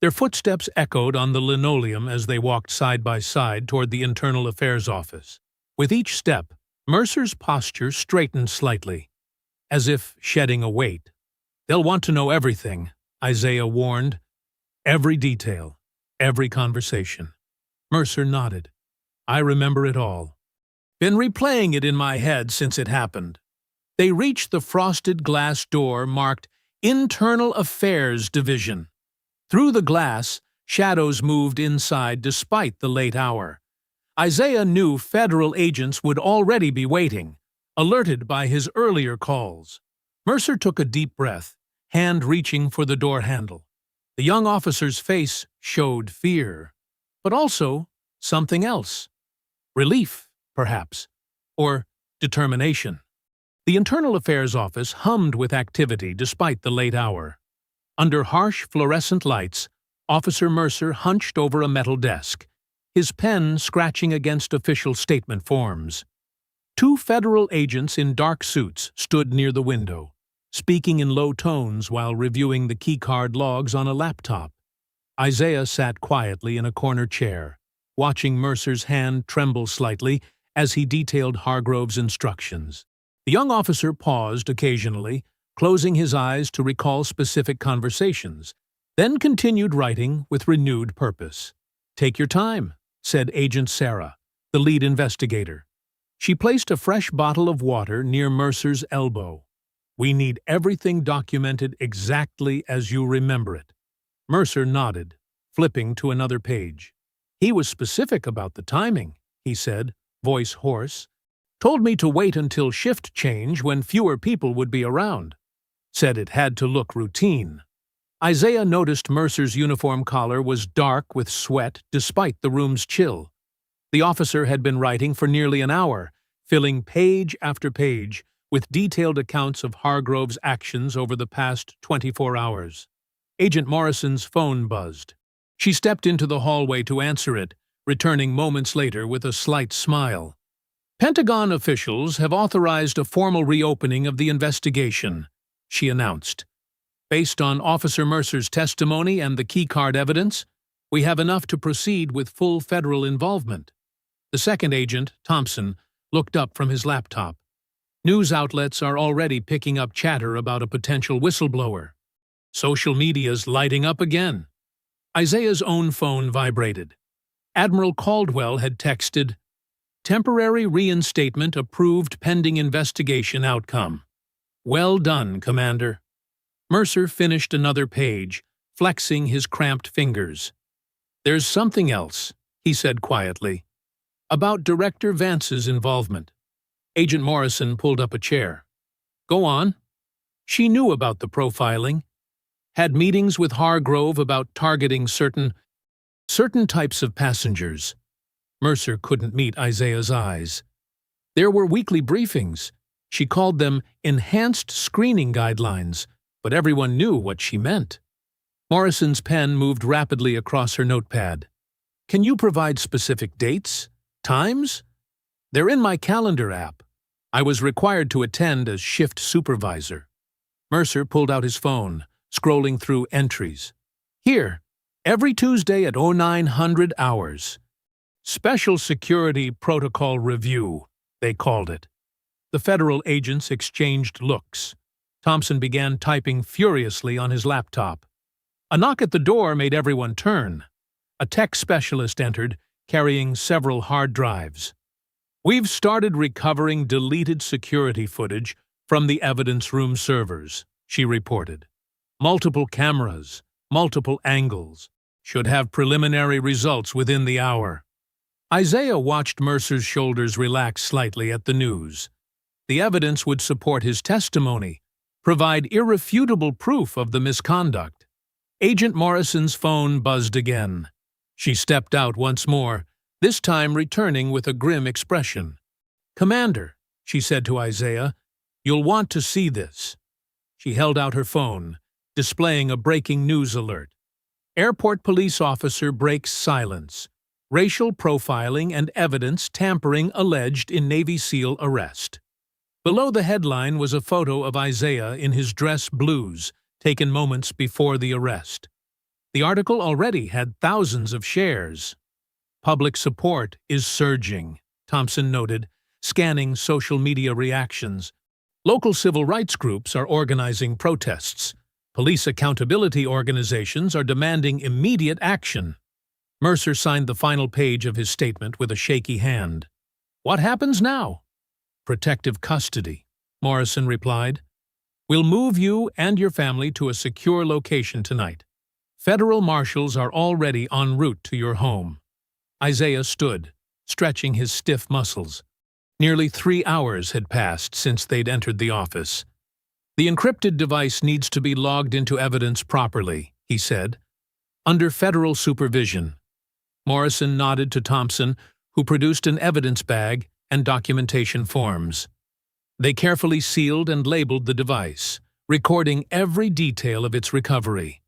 Their footsteps echoed on the linoleum as they walked side by side toward the Internal Affairs office. With each step, Mercer's posture straightened slightly, as if shedding a weight. They'll want to know everything, Isaiah warned. Every detail, every conversation. Mercer nodded. I remember it all. Been replaying it in my head since it happened. They reached the frosted glass door marked Internal Affairs Division. Through the glass, shadows moved inside despite the late hour. Isaiah knew federal agents would already be waiting, alerted by his earlier calls. Mercer took a deep breath, hand reaching for the door handle. The young officer's face showed fear, but also something else. Relief, perhaps, or determination. The Internal Affairs Office hummed with activity despite the late hour. Under harsh fluorescent lights, Officer Mercer hunched over a metal desk, his pen scratching against official statement forms. Two federal agents in dark suits stood near the window, speaking in low tones while reviewing the keycard logs on a laptop. Isaiah sat quietly in a corner chair, watching Mercer's hand tremble slightly as he detailed Hargrove's instructions. The young officer paused occasionally, closing his eyes to recall specific conversations, then continued writing with renewed purpose. Take your time, said Agent Sarah, the lead investigator. She placed a fresh bottle of water near Mercer's elbow. We need everything documented exactly as you remember it. Mercer nodded, flipping to another page. He was specific about the timing, he said, voice hoarse. Told me to wait until shift change when fewer people would be around. Said it had to look routine. Isaiah noticed Mercer's uniform collar was dark with sweat despite the room's chill. The officer had been writing for nearly an hour, filling page after page with detailed accounts of Hargrove's actions over the past 24 hours. Agent Morrison's phone buzzed. She stepped into the hallway to answer it, returning moments later with a slight smile. Pentagon officials have authorized a formal reopening of the investigation, she announced. Based on Officer Mercer's testimony and the keycard evidence, we have enough to proceed with full federal involvement. The second agent, Thompson, looked up from his laptop. News outlets are already picking up chatter about a potential whistleblower. Social media's lighting up again. Isaiah's own phone vibrated. Admiral Caldwell had texted, "Temporary reinstatement approved pending investigation outcome. Well done, Commander." Mercer finished another page, flexing his cramped fingers. "There's something else," he said quietly, "about Director Vance's involvement." Agent Morrison pulled up a chair. "Go on." She knew about the profiling, had meetings with Hargrove about targeting certain Certain types of passengers. Mercer couldn't meet Isaiah's eyes. There were weekly briefings. She called them enhanced screening guidelines, but everyone knew what she meant. Morrison's pen moved rapidly across her notepad. Can you provide specific dates? Times? They're in my calendar app. I was required to attend as shift supervisor. Mercer pulled out his phone, scrolling through entries. Here, every Tuesday at 0900 hours. Special Security Protocol Review, they called it. The federal agents exchanged looks. Thompson began typing furiously on his laptop. A knock at the door made everyone turn. A tech specialist entered, carrying several hard drives. We've started recovering deleted security footage from the evidence room servers, she reported. Multiple cameras, multiple angles. Should have preliminary results within the hour. Isaiah watched Mercer's shoulders relax slightly at the news. The evidence would support his testimony, provide irrefutable proof of the misconduct. Agent Morrison's phone buzzed again. She stepped out once more, this time returning with a grim expression. "Commander," she said to Isaiah, "you'll want to see this." She held out her phone, displaying a breaking news alert. Airport police officer breaks silence. Racial profiling and evidence tampering alleged in Navy SEAL arrest. Below the headline was a photo of Isaiah in his dress blues, taken moments before the arrest. The article already had thousands of shares. Public support is surging, Thompson noted, scanning social media reactions. Local civil rights groups are organizing protests. Police accountability organizations are demanding immediate action. Mercer signed the final page of his statement with a shaky hand. "What happens now?" "Protective custody," Morrison replied. "We'll move you and your family to a secure location tonight. Federal marshals are already en route to your home." Isaiah stood, stretching his stiff muscles. Nearly 3 hours had passed since they'd entered the office. "The encrypted device needs to be logged into evidence properly," he said. "Under federal supervision." Morrison nodded to Thompson, who produced an evidence bag and documentation forms. They carefully sealed and labeled the device, recording every detail of its recovery.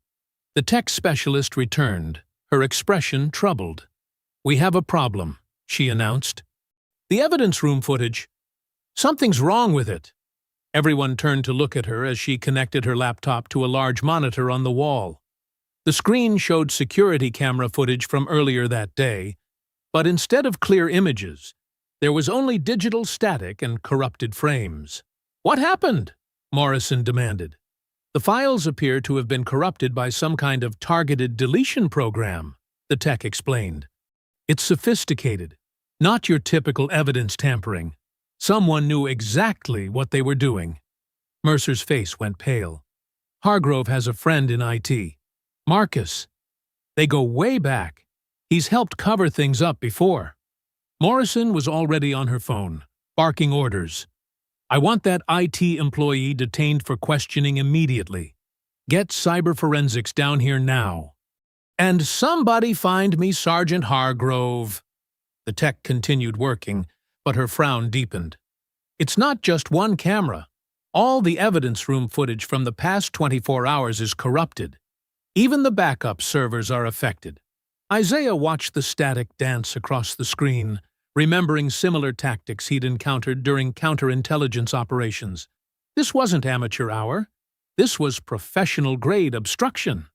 The tech specialist returned, her expression troubled. "We have a problem," she announced. "The evidence room footage. Something's wrong with it." Everyone turned to look at her as she connected her laptop to a large monitor on the wall. The screen showed security camera footage from earlier that day, but instead of clear images, there was only digital static and corrupted frames. "What happened?" Morrison demanded. "The files appear to have been corrupted by some kind of targeted deletion program," the tech explained. "It's sophisticated, not your typical evidence tampering. Someone knew exactly what they were doing." Mercer's face went pale. "Hargrove has a friend in IT. Marcus. They go way back. He's helped cover things up before." Morrison was already on her phone, barking orders. "I want that IT employee detained for questioning immediately. Get cyber forensics down here now. And somebody find me Sergeant Hargrove." The tech continued working, but her frown deepened. "It's not just one camera. All the evidence room footage from the past 24 hours is corrupted. Even the backup servers are affected." Isaiah watched the static dance across the screen, remembering similar tactics he'd encountered during counterintelligence operations. This wasn't amateur hour. This was professional-grade obstruction.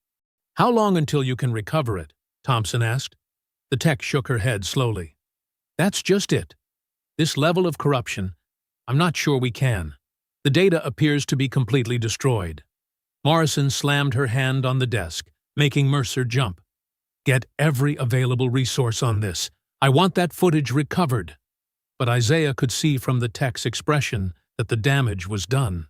"How long until you can recover it?" Thompson asked. The tech shook her head slowly. "That's just it. This level of corruption, I'm not sure we can. The data appears to be completely destroyed." Morrison slammed her hand on the desk, making Mercer jump. "Get every available resource on this. I want that footage recovered." But Isaiah could see from the tech's expression that the damage was done.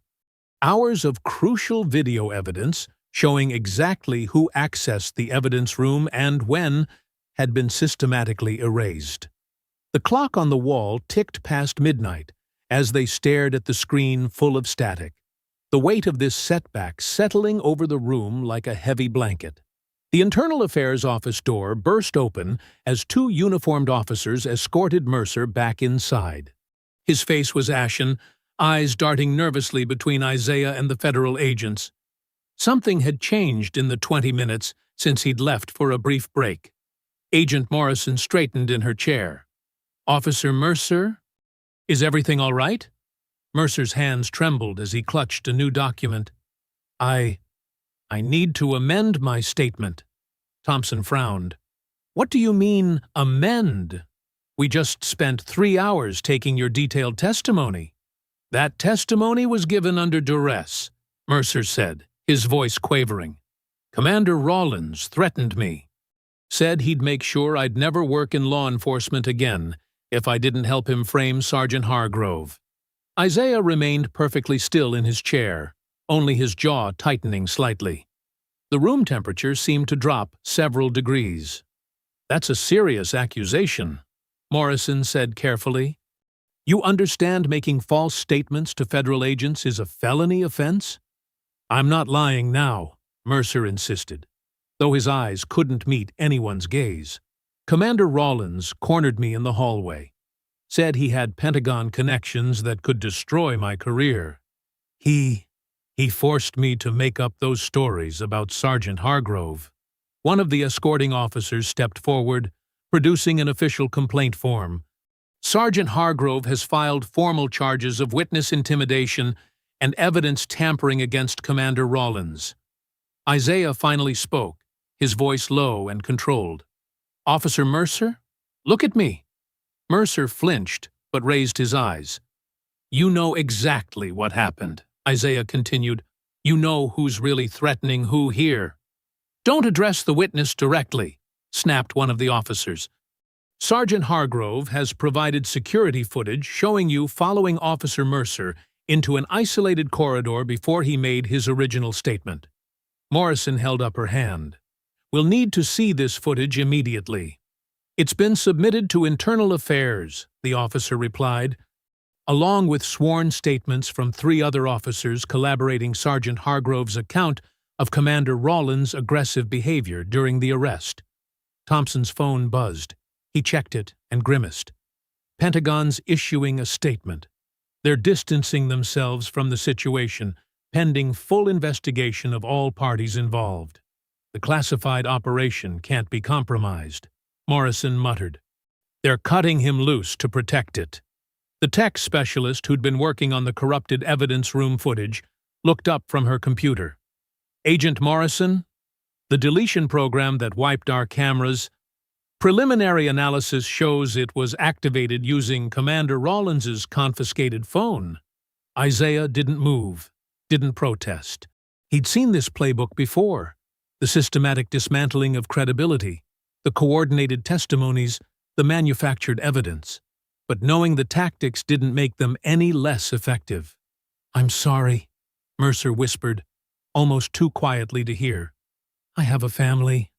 Hours of crucial video evidence, showing exactly who accessed the evidence room and when, had been systematically erased. The clock on the wall ticked past midnight as they stared at the screen full of static, the weight of this setback settling over the room like a heavy blanket. The Internal Affairs Office door burst open as two uniformed officers escorted Mercer back inside. His face was ashen, eyes darting nervously between Isaiah and the federal agents. Something had changed in the 20 minutes since he'd left for a brief break. Agent Morrison straightened in her chair. "Officer Mercer? Is everything all right?" Mercer's hands trembled as he clutched a new document. I need to amend my statement." Thompson frowned. "What do you mean, amend? We just spent 3 hours taking your detailed testimony." "That testimony was given under duress," Mercer said, his voice quavering. "Commander Rollins threatened me. Said he'd make sure I'd never work in law enforcement again if I didn't help him frame Sergeant Hargrove." Isaiah remained perfectly still in his chair, only his jaw tightening slightly. The room temperature seemed to drop several degrees. "That's a serious accusation," Morrison said carefully. "You understand making false statements to federal agents is a felony offense?" "I'm not lying now," Mercer insisted, though his eyes couldn't meet anyone's gaze. "Commander Rollins cornered me in the hallway. Said he had Pentagon connections that could destroy my career. He forced me to make up those stories about Sergeant Hargrove." One of the escorting officers stepped forward, producing an official complaint form. "Sergeant Hargrove has filed formal charges of witness intimidation and evidence tampering against Commander Rollins." Isaiah finally spoke, his voice low and controlled. "Officer Mercer, look at me." Mercer flinched, but raised his eyes. "You know exactly what happened," Isaiah continued. "You know who's really threatening who here." "Don't address the witness directly," snapped one of the officers. "Sergeant Hargrove has provided security footage showing you following Officer Mercer into an isolated corridor before he made his original statement." Morrison held up her hand. "We'll need to see this footage immediately." "It's been submitted to Internal Affairs," the officer replied, along with sworn statements from 3 other officers corroborating Sergeant Hargrove's account of Commander Rollins' aggressive behavior during the arrest. Thompson's phone buzzed. He checked it and grimaced. Pentagon's issuing a statement. They're distancing themselves from the situation, pending full investigation of all parties involved. The classified operation can't be compromised, Morrison muttered. They're cutting him loose to protect it. The tech specialist who'd been working on the corrupted evidence room footage looked up from her computer. "Agent Morrison, the deletion program that wiped our cameras, preliminary analysis shows it was activated using Commander Rollins's confiscated phone." Isaiah didn't move, didn't protest. He'd seen this playbook before. The systematic dismantling of credibility, the coordinated testimonies, the manufactured evidence. But knowing the tactics didn't make them any less effective. "I'm sorry," Mercer whispered, almost too quietly to hear. "I have a family."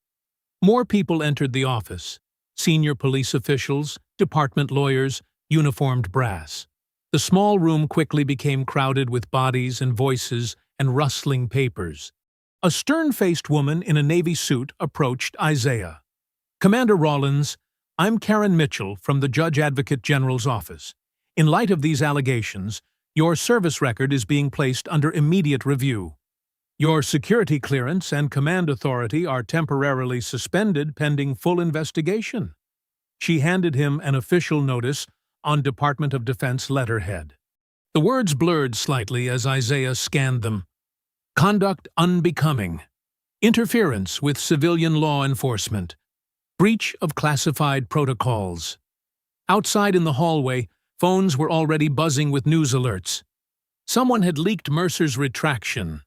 More people entered the office. Senior police officials, department lawyers, uniformed brass. The small room quickly became crowded with bodies and voices and rustling papers. A stern-faced woman in a navy suit approached Isaiah. "Commander Rollins, I'm Karen Mitchell from the Judge Advocate General's office. In light of these allegations, your service record is being placed under immediate review. Your security clearance and command authority are temporarily suspended pending full investigation." She handed him an official notice on Department of Defense letterhead. The words blurred slightly as Isaiah scanned them. "Conduct unbecoming. Interference with civilian law enforcement. Breach of classified protocols." Outside in the hallway, phones were already buzzing with news alerts. Someone had leaked Mercer's retraction.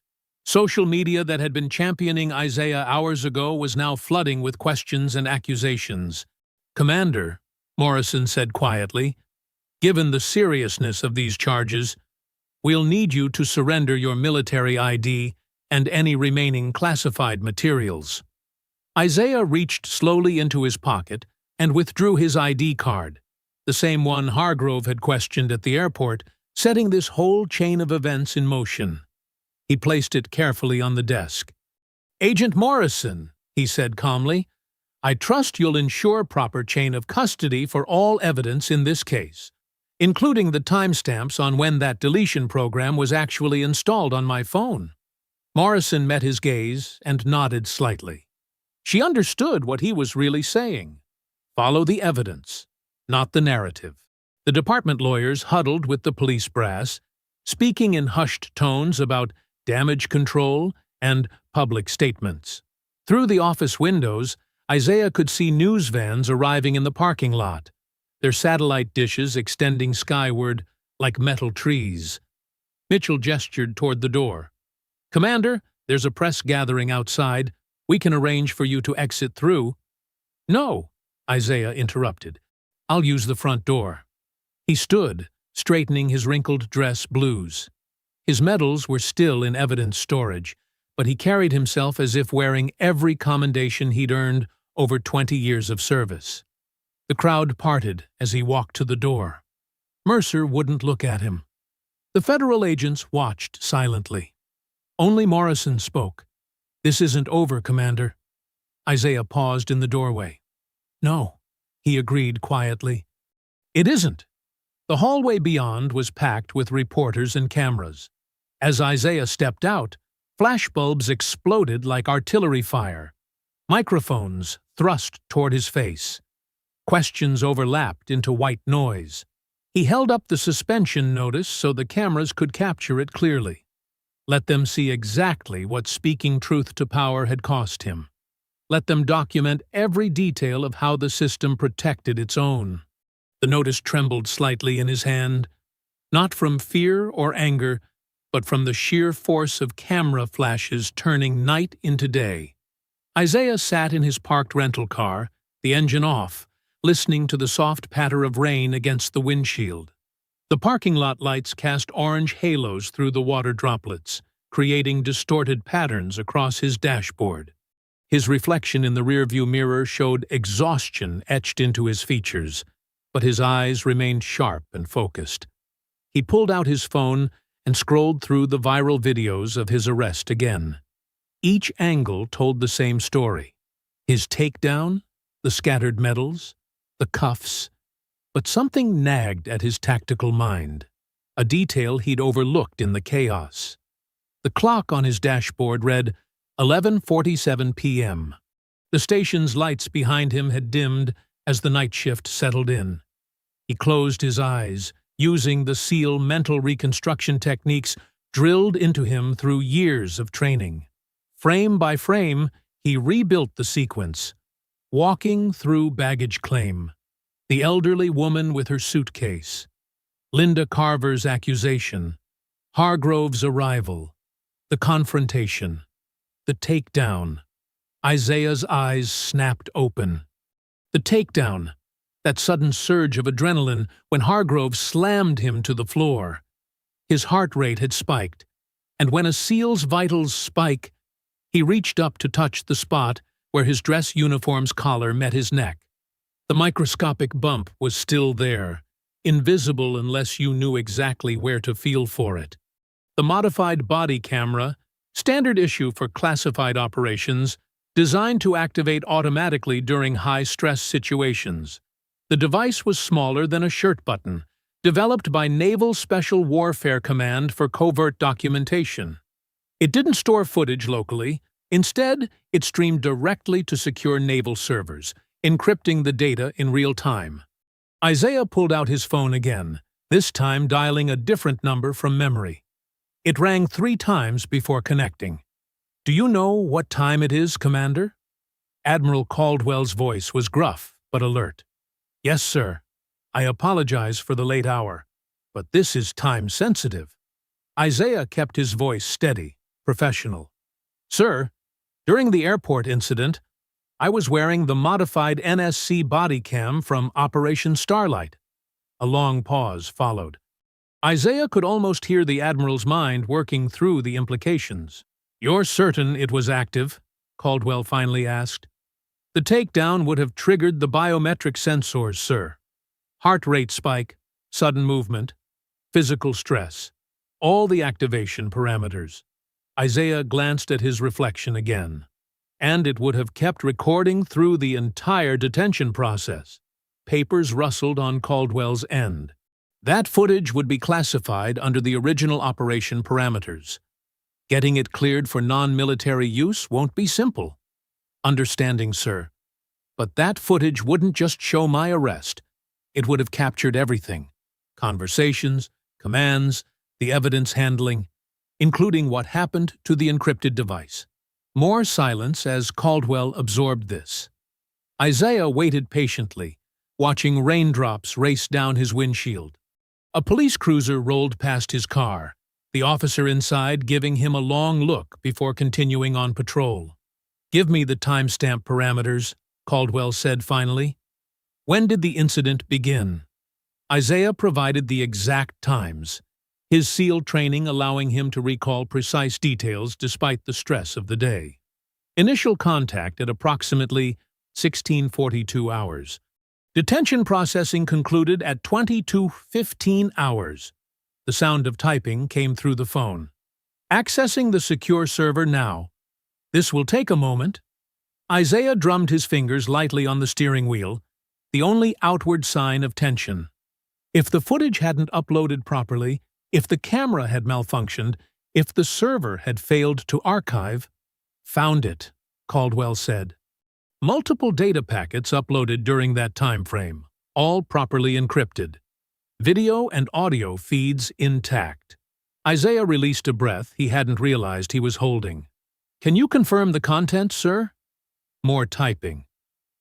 Social media that had been championing Isaiah hours ago was now flooding with questions and accusations. "Commander," Morrison said quietly, "given the seriousness of these charges, we'll need you to surrender your military ID and any remaining classified materials." Isaiah reached slowly into his pocket and withdrew his ID card, the same one Hargrove had questioned at the airport, setting this whole chain of events in motion. He placed it carefully on the desk. "Agent Morrison," he said calmly. "I trust you'll ensure proper chain of custody for all evidence in this case, including the timestamps on when that deletion program was actually installed on my phone." Morrison met his gaze and nodded slightly. She understood what he was really saying. Follow the evidence, not the narrative. The department lawyers huddled with the police brass, speaking in hushed tones about damage control and public statements. Through the office windows, Isaiah could see news vans arriving in the parking lot, their satellite dishes extending skyward like metal trees. Mitchell gestured toward the door. "Commander, there's a press gathering outside. We can arrange for you to exit through." "No," Isaiah interrupted. "I'll use the front door." He stood, straightening his wrinkled dress blues. His medals were still in evidence storage, but he carried himself as if wearing every commendation he'd earned over 20 years of service. The crowd parted as he walked to the door. Mercer wouldn't look at him. The federal agents watched silently. Only Morrison spoke. "This isn't over, Commander." Isaiah paused in the doorway. "No," he agreed quietly. "It isn't." The hallway beyond was packed with reporters and cameras. As Isaiah stepped out, flashbulbs exploded like artillery fire. Microphones thrust toward his face. Questions overlapped into white noise. He held up the suspension notice so the cameras could capture it clearly. Let them see exactly what speaking truth to power had cost him. Let them document every detail of how the system protected its own. The notice trembled slightly in his hand, not from fear or anger, but from the sheer force of camera flashes turning night into day. Isaiah sat in his parked rental car, the engine off, listening to the soft patter of rain against the windshield. The parking lot lights cast orange halos through the water droplets, creating distorted patterns across his dashboard. His reflection in the rearview mirror showed exhaustion etched into his features, but his eyes remained sharp and focused. He pulled out his phone and scrolled through the viral videos of his arrest again. Each angle told the same story. His takedown, the scattered medals, the cuffs, but something nagged at his tactical mind, a detail he'd overlooked in the chaos. The clock on his dashboard read 11:47 p.m. The station's lights behind him had dimmed as the night shift settled in. He closed his eyes, using the SEAL mental reconstruction techniques drilled into him through years of training. Frame by frame, he rebuilt the sequence. Walking through baggage claim, the elderly woman with her suitcase, Linda Carver's accusation, Hargrove's arrival, the confrontation, the takedown. Isaiah's eyes snapped open. The takedown, that sudden surge of adrenaline when Hargrove slammed him to the floor. His heart rate had spiked, and when a SEAL's vitals spike, he reached up to touch the spot where his dress uniform's collar met his neck. The microscopic bump was still there, invisible unless you knew exactly where to feel for it. The modified body camera, standard issue for classified operations, designed to activate automatically during high-stress situations. The device was smaller than a shirt button, developed by Naval Special Warfare Command for covert documentation. It didn't store footage locally. Instead, it streamed directly to secure naval servers, encrypting the data in real time. Isaiah pulled out his phone again, this time dialing a different number from memory. It rang 3 times before connecting. "Do you know what time it is, Commander?" Admiral Caldwell's voice was gruff but alert. "Yes, sir. I apologize for the late hour, but this is time-sensitive." Isaiah kept his voice steady, professional. "Sir, during the airport incident, I was wearing the modified NSC body cam from Operation Starlight." A long pause followed. Isaiah could almost hear the Admiral's mind working through the implications. "You're certain it was active?" Caldwell finally asked. "The takedown would have triggered the biometric sensors, sir. Heart rate spike, sudden movement, physical stress, all the activation parameters." Isaiah glanced at his reflection again. and it would have kept recording through the entire detention process. Papers rustled on Caldwell's end. That footage would be classified under the original operation parameters. Getting it cleared for non-military use won't be simple. Understanding, sir. But that footage wouldn't just show my arrest. It would have captured everything. Conversations, commands, the evidence handling, including what happened to the encrypted device. More silence as Caldwell absorbed this. Isaiah waited patiently, watching raindrops race down his windshield. A police cruiser rolled past his car, the officer inside giving him a long look before continuing on patrol. "Give me the timestamp parameters," Caldwell said finally. "When did the incident begin?" Isaiah provided the exact times, his SEAL training allowing him to recall precise details despite the stress of the day. Initial contact at approximately 16:42 hours. Detention processing concluded at 22:15 hours. The sound of typing came through the phone. "Accessing the secure server now. This will take a moment." Isaiah drummed his fingers lightly on the steering wheel, the only outward sign of tension. If the footage hadn't uploaded properly, if the camera had malfunctioned, if the server had failed to archive— "Found it," Caldwell said. Multiple data packets uploaded during that time frame, all properly encrypted. Video and audio feeds intact. Isaiah released a breath he hadn't realized he was holding. "Can you confirm the content, sir?" More typing.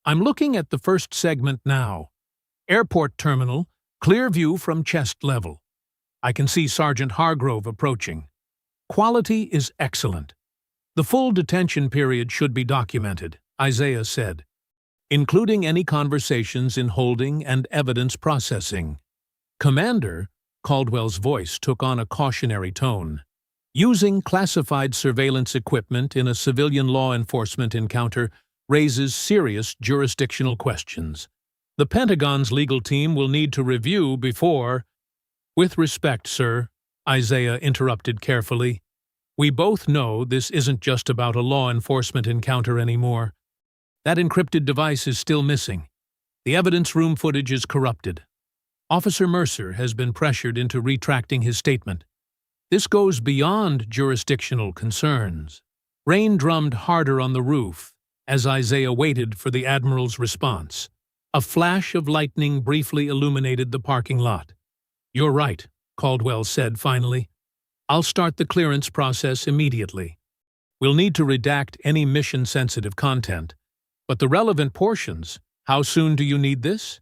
"I'm looking at the first segment now. Airport terminal, clear view from chest level. I can see Sergeant Hargrove approaching. Quality is excellent. The full detention period should be documented," Isaiah said, "including any conversations in holding and evidence processing." "Commander," Caldwell's voice took on a cautionary tone, "using classified surveillance equipment in a civilian law enforcement encounter raises serious jurisdictional questions. The Pentagon's legal team will need to review before—" "With respect, sir," Isaiah interrupted carefully, "we both know this isn't just about a law enforcement encounter anymore. That encrypted device is still missing. The evidence room footage is corrupted. Officer Mercer has been pressured into retracting his statement. This goes beyond jurisdictional concerns." Rain drummed harder on the roof as Isaiah waited for the Admiral's response. A flash of lightning briefly illuminated the parking lot. "You're right," Caldwell said finally. "I'll start the clearance process immediately. We'll need to redact any mission-sensitive content. But the relevant portions, how soon do you need this?"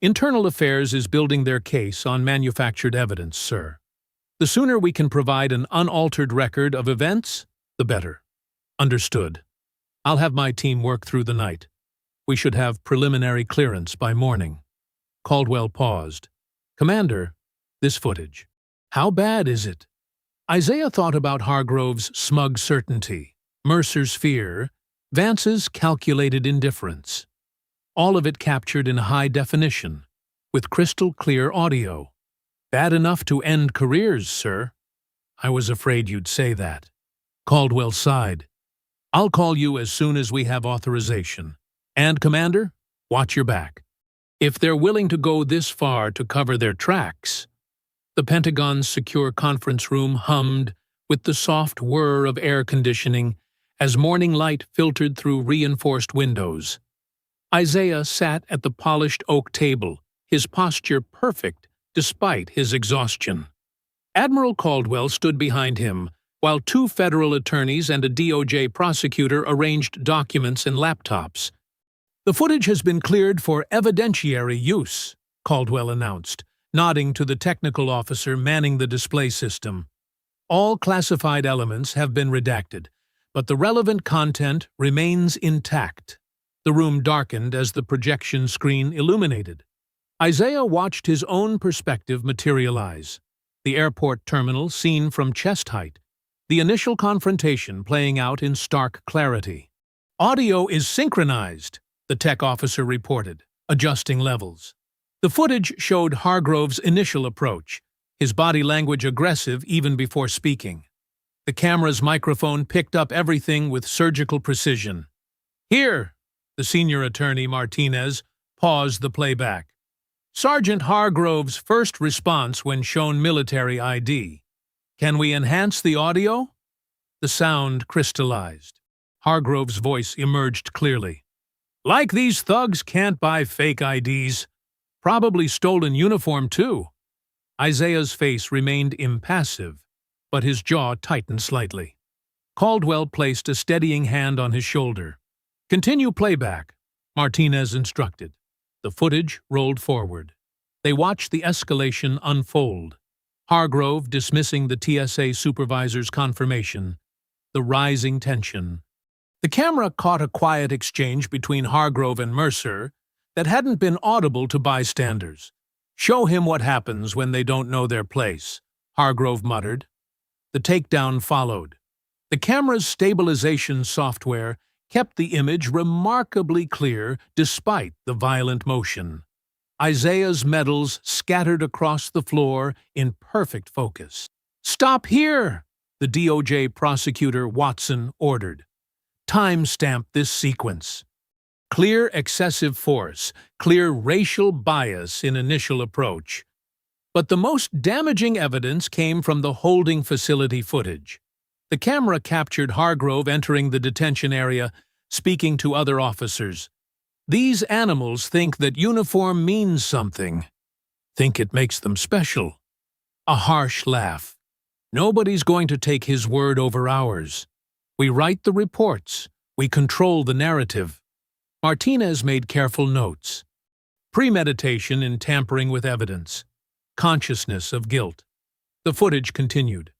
"Internal Affairs is building their case on manufactured evidence, sir. The sooner we can provide an unaltered record of events, the better." "Understood. I'll have my team work through the night. We should have preliminary clearance by morning." Caldwell paused. "Commander, this footage. How bad is it?" Isaiah thought about Hargrove's smug certainty, Mercer's fear, Vance's calculated indifference. All of it captured in high definition, with crystal-clear audio. "Bad enough to end careers, sir." "I was afraid you'd say that." Caldwell sighed. "I'll call you as soon as we have authorization. And, Commander, watch your back. If they're willing to go this far to cover their tracks—" The Pentagon's secure conference room hummed with the soft whir of air conditioning as morning light filtered through reinforced windows. Isaiah sat at the polished oak table, his posture perfect despite his exhaustion. Admiral Caldwell stood behind him, while two federal attorneys and a DOJ prosecutor arranged documents and laptops. "The footage has been cleared for evidentiary use," Caldwell announced, nodding to the technical officer manning the display system. "All classified elements have been redacted, but the relevant content remains intact." The room darkened as the projection screen illuminated. Isaiah watched his own perspective materialize. The airport terminal seen from chest height. The initial confrontation playing out in stark clarity. "Audio is synchronized," the tech officer reported, adjusting levels. The footage showed Hargrove's initial approach, his body language aggressive even before speaking. The camera's microphone picked up everything with surgical precision. Here, the senior attorney, Martinez, paused the playback. Sergeant Hargrove's first response when shown military ID. Can we enhance the audio? The sound crystallized. Hargrove's voice emerged clearly. Like these thugs can't buy fake IDs. Probably stolen uniform, too. Isaiah's face remained impassive, but his jaw tightened slightly. Caldwell placed a steadying hand on his shoulder. Continue playback, Martinez instructed. The footage rolled forward. They watched the escalation unfold. Hargrove dismissing the TSA supervisor's confirmation. The rising tension. The camera caught a quiet exchange between Hargrove and Mercer that hadn't been audible to bystanders. Show him what happens when they don't know their place, Hargrove muttered. The takedown followed. The camera's stabilization software kept the image remarkably clear despite the violent motion. Isaiah's medals scattered across the floor in perfect focus. Stop here, the DOJ prosecutor Watson ordered. Timestamp this sequence. Clear excessive force, clear racial bias in initial approach. But the most damaging evidence came from the holding facility footage. The camera captured Hargrove entering the detention area, speaking to other officers. These animals think that uniform means something. Think it makes them special. A harsh laugh. Nobody's going to take his word over ours. We write the reports. We control the narrative. Martinez made careful notes. Premeditation in tampering with evidence. Consciousness of guilt. The footage continued.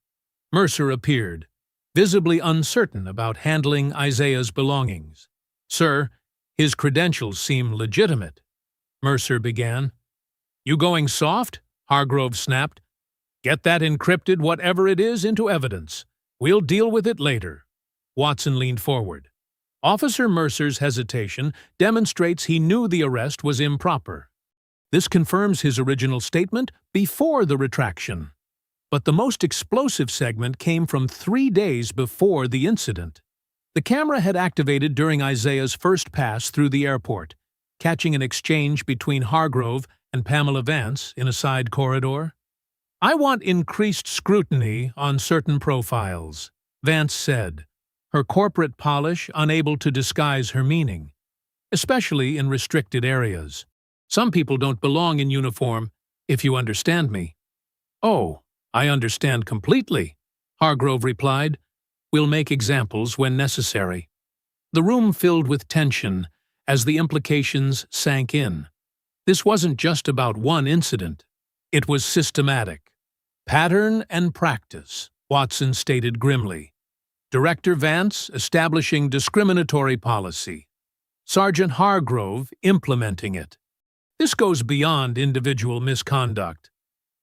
Mercer appeared, visibly uncertain about handling Isaiah's belongings. Sir, his credentials seem legitimate. Mercer began. You going soft? Hargrove snapped. Get that encrypted, whatever it is, into evidence. We'll deal with it later. Watson leaned forward. Officer Mercer's hesitation demonstrates he knew the arrest was improper. This confirms his original statement before the retraction. But the most explosive segment came from 3 days before the incident. The camera had activated during Isaiah's first pass through the airport, catching an exchange between Hargrove and Pamela Vance in a side corridor. I want increased scrutiny on certain profiles, Vance said, her corporate polish unable to disguise her meaning, especially in restricted areas. Some people don't belong in uniform, if you understand me. Oh, I understand completely, Hargrove replied. We'll make examples when necessary. The room filled with tension as the implications sank in. This wasn't just about one incident. It was systematic. Pattern and practice, Watson stated grimly. Director Vance establishing discriminatory policy. Sergeant Hargrove implementing it. This goes beyond individual misconduct.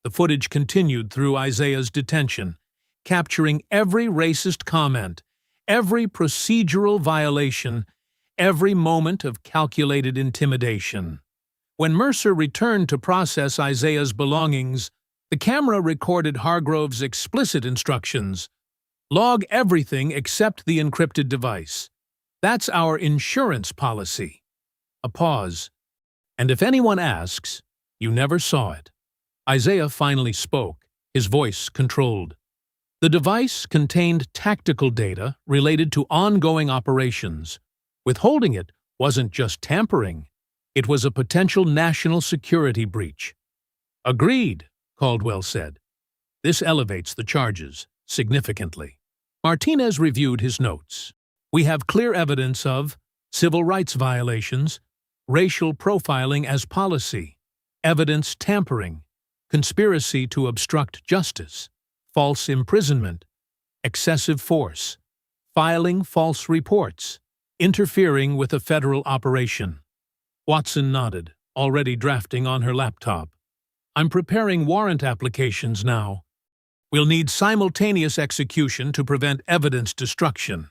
The footage continued through Isaiah's detention, capturing every racist comment, every procedural violation, every moment of calculated intimidation. When Mercer returned to process Isaiah's belongings, the camera recorded Hargrove's explicit instructions. Log everything except the encrypted device. That's our insurance policy. A pause. And if anyone asks, you never saw it. Isaiah finally spoke, his voice controlled. The device contained tactical data related to ongoing operations. Withholding it wasn't just tampering. It was a potential national security breach. Agreed, Caldwell said. This elevates the charges significantly. Martinez reviewed his notes. We have clear evidence of civil rights violations, racial profiling as policy, evidence tampering, conspiracy to obstruct justice, false imprisonment, excessive force, filing false reports, interfering with a federal operation. Watson nodded, already drafting on her laptop. I'm preparing warrant applications now. We'll need simultaneous execution to prevent evidence destruction.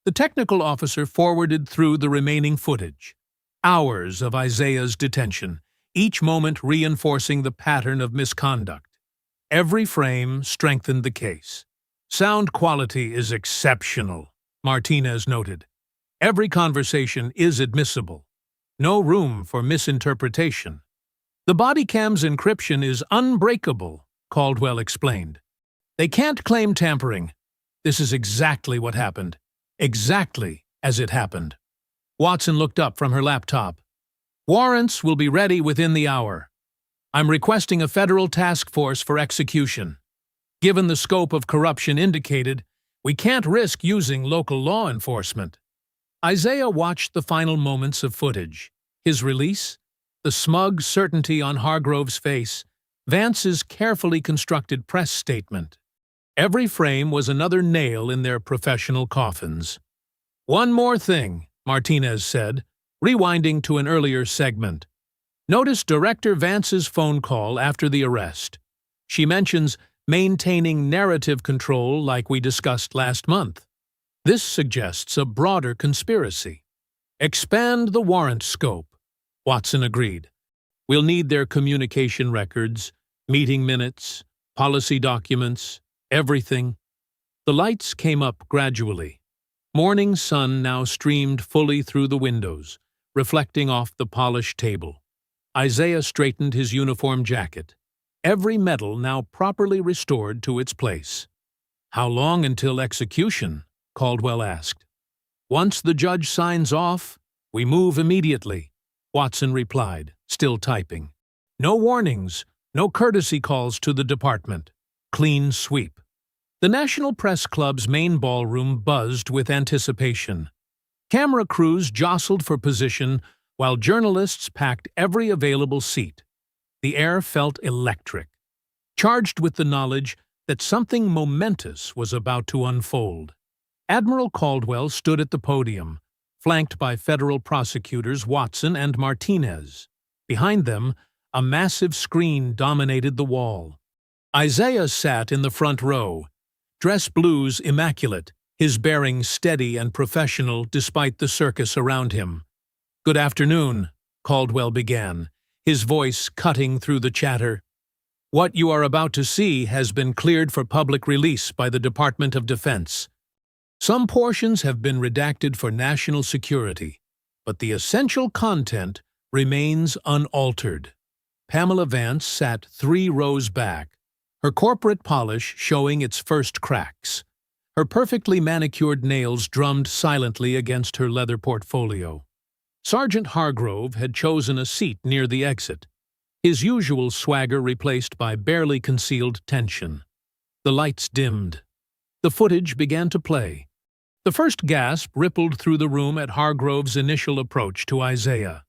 The technical officer forwarded through the remaining footage. Hours of Isaiah's detention, each moment reinforcing the pattern of misconduct. Every frame strengthened the case. Sound quality is exceptional, Martinez noted. Every conversation is admissible. No room for misinterpretation. The body cam's encryption is unbreakable, Caldwell explained. They can't claim tampering. This is exactly what happened. Exactly as it happened. Watson looked up from her laptop. Warrants will be ready within the hour. I'm requesting a federal task force for execution. Given the scope of corruption indicated, we can't risk using local law enforcement. Isaiah watched the final moments of footage. His release, the smug certainty on Hargrove's face, Vance's carefully constructed press statement. Every frame was another nail in their professional coffins. One more thing, Martinez said, rewinding to an earlier segment. Notice Director Vance's phone call after the arrest. She mentions maintaining narrative control like we discussed last month. This suggests a broader conspiracy. Expand the warrant scope, Watson agreed. We'll need their communication records, meeting minutes, policy documents, everything. The lights came up gradually. Morning sun now streamed fully through the windows, reflecting off the polished table. Isaiah straightened his uniform jacket, every medal now properly restored to its place. How long until execution? Caldwell asked. Once the judge signs off, we move immediately, Watson replied, still typing. No warnings, no courtesy calls to the department. Clean sweep. The National Press Club's main ballroom buzzed with anticipation. Camera crews jostled for position while journalists packed every available seat. The air felt electric, charged with the knowledge that something momentous was about to unfold. Admiral Caldwell stood at the podium, flanked by federal prosecutors Watson and Martinez. Behind them, a massive screen dominated the wall. Isaiah sat in the front row, dress blues immaculate, his bearing steady and professional despite the circus around him. Good afternoon, Caldwell began, his voice cutting through the chatter. What you are about to see has been cleared for public release by the Department of Defense. Some portions have been redacted for national security, but the essential content remains unaltered. Pamela Vance sat 3 rows back, her corporate polish showing its first cracks. Her perfectly manicured nails drummed silently against her leather portfolio. Sergeant Hargrove had chosen a seat near the exit, his usual swagger replaced by barely concealed tension. The lights dimmed. The footage began to play. The first gasp rippled through the room at Hargrove's initial approach to Isaiah.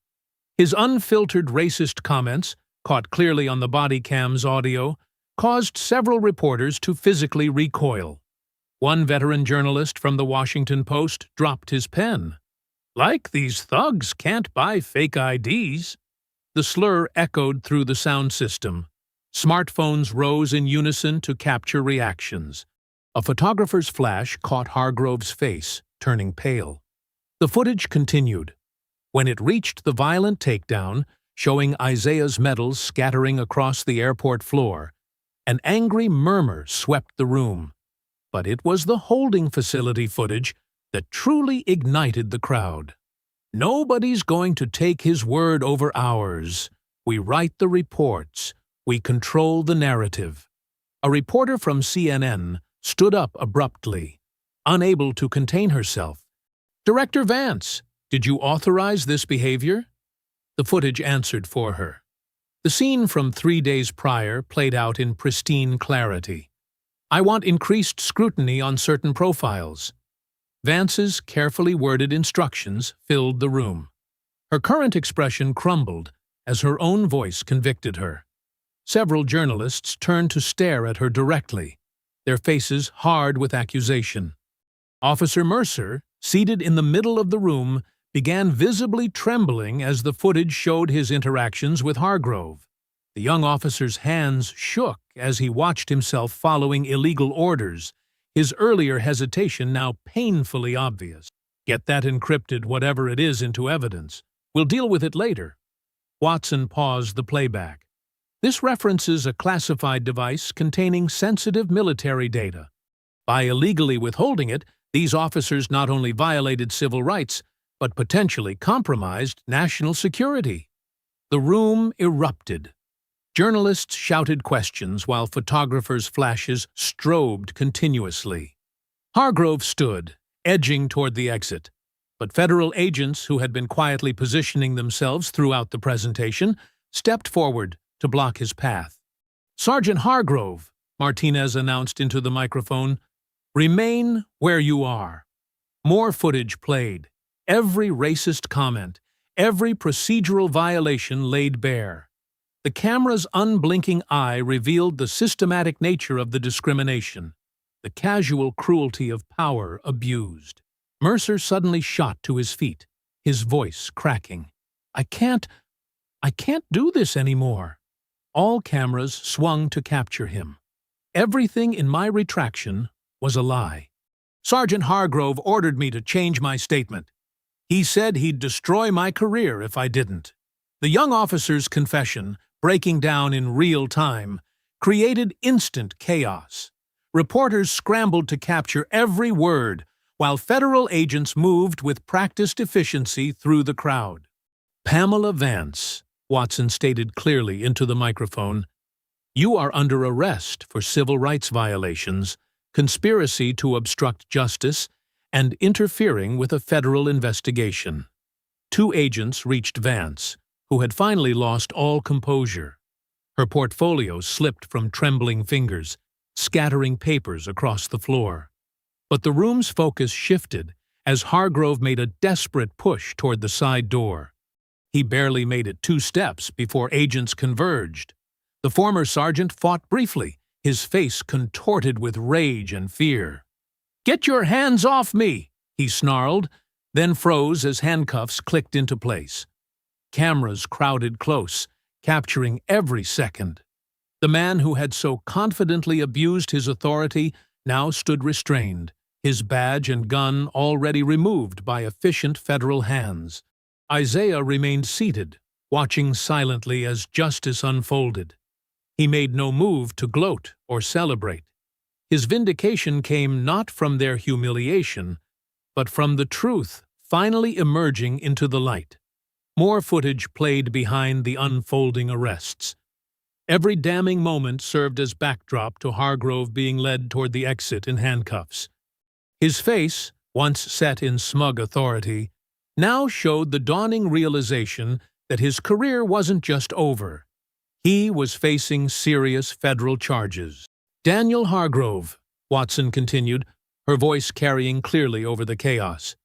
His unfiltered racist comments, caught clearly on the body cam's audio, caused several reporters to physically recoil. One veteran journalist from the Washington Post dropped his pen. Like these thugs can't buy fake IDs. The slur echoed through the sound system. Smartphones rose in unison to capture reactions. A photographer's flash caught Hargrove's face, turning pale. The footage continued. When it reached the violent takedown, showing Isaiah's medals scattering across the airport floor, an angry murmur swept the room. But it was the holding facility footage that truly ignited the crowd. Nobody's going to take his word over ours. We write the reports. We control the narrative. A reporter from CNN stood up abruptly, unable to contain herself. Director Vance, did you authorize this behavior? The footage answered for her. The scene from 3 days prior played out in pristine clarity. I want increased scrutiny on certain profiles. Vance's carefully worded instructions filled the room. Her current expression crumbled as her own voice convicted her. Several journalists turned to stare at her directly, their faces hard with accusation. Officer Mercer, seated in the middle of the room, began visibly trembling as the footage showed his interactions with Hargrove. The young officer's hands shook as he watched himself following illegal orders, his earlier hesitation now painfully obvious. Get that encrypted whatever it is into evidence. We'll deal with it later. Watson paused the playback. This references a classified device containing sensitive military data. By illegally withholding it, These officers not only violated civil rights, but potentially compromised national security. The room erupted. Journalists shouted questions while photographers' flashes strobed continuously. Hargrove stood, edging toward the exit, but federal agents who had been quietly positioning themselves throughout the presentation stepped forward to block his path. "Sergeant Hargrove," Martinez announced into the microphone, "remain where you are." More footage played, every racist comment, every procedural violation laid bare. The camera's unblinking eye revealed the systematic nature of the discrimination, the casual cruelty of power abused. Mercer suddenly shot to his feet, his voice cracking. I can't do this anymore." All cameras swung to capture him. "Everything in my retraction was a lie. Sergeant Hargrove ordered me to change my statement. He said he'd destroy my career if I didn't." The young officer's confession, breaking down in real time, created instant chaos. Reporters scrambled to capture every word, while federal agents moved with practiced efficiency through the crowd. "Pamela Vance," Watson stated clearly into the microphone, "you are under arrest for civil rights violations, conspiracy to obstruct justice, and interfering with a federal investigation." Two agents reached Vance, who had finally lost all composure. Her portfolio slipped from trembling fingers, scattering papers across the floor. But the room's focus shifted as Hargrove made a desperate push toward the side door. He barely made it 2 steps before agents converged. The former sergeant fought briefly, his face contorted with rage and fear. "Get your hands off me!" he snarled, then froze as handcuffs clicked into place. Cameras crowded close, capturing every second. The man who had so confidently abused his authority now stood restrained, his badge and gun already removed by efficient federal hands. Isaiah remained seated, watching silently as justice unfolded. He made no move to gloat or celebrate. His vindication came not from their humiliation, but from the truth finally emerging into the light. More footage played behind the unfolding arrests. Every damning moment served as backdrop to Hargrove being led toward the exit in handcuffs. His face, once set in smug authority, now showed the dawning realization that his career wasn't just over. He was facing serious federal charges. "Daniel Hargrove," Watson continued, her voice carrying clearly over the chaos,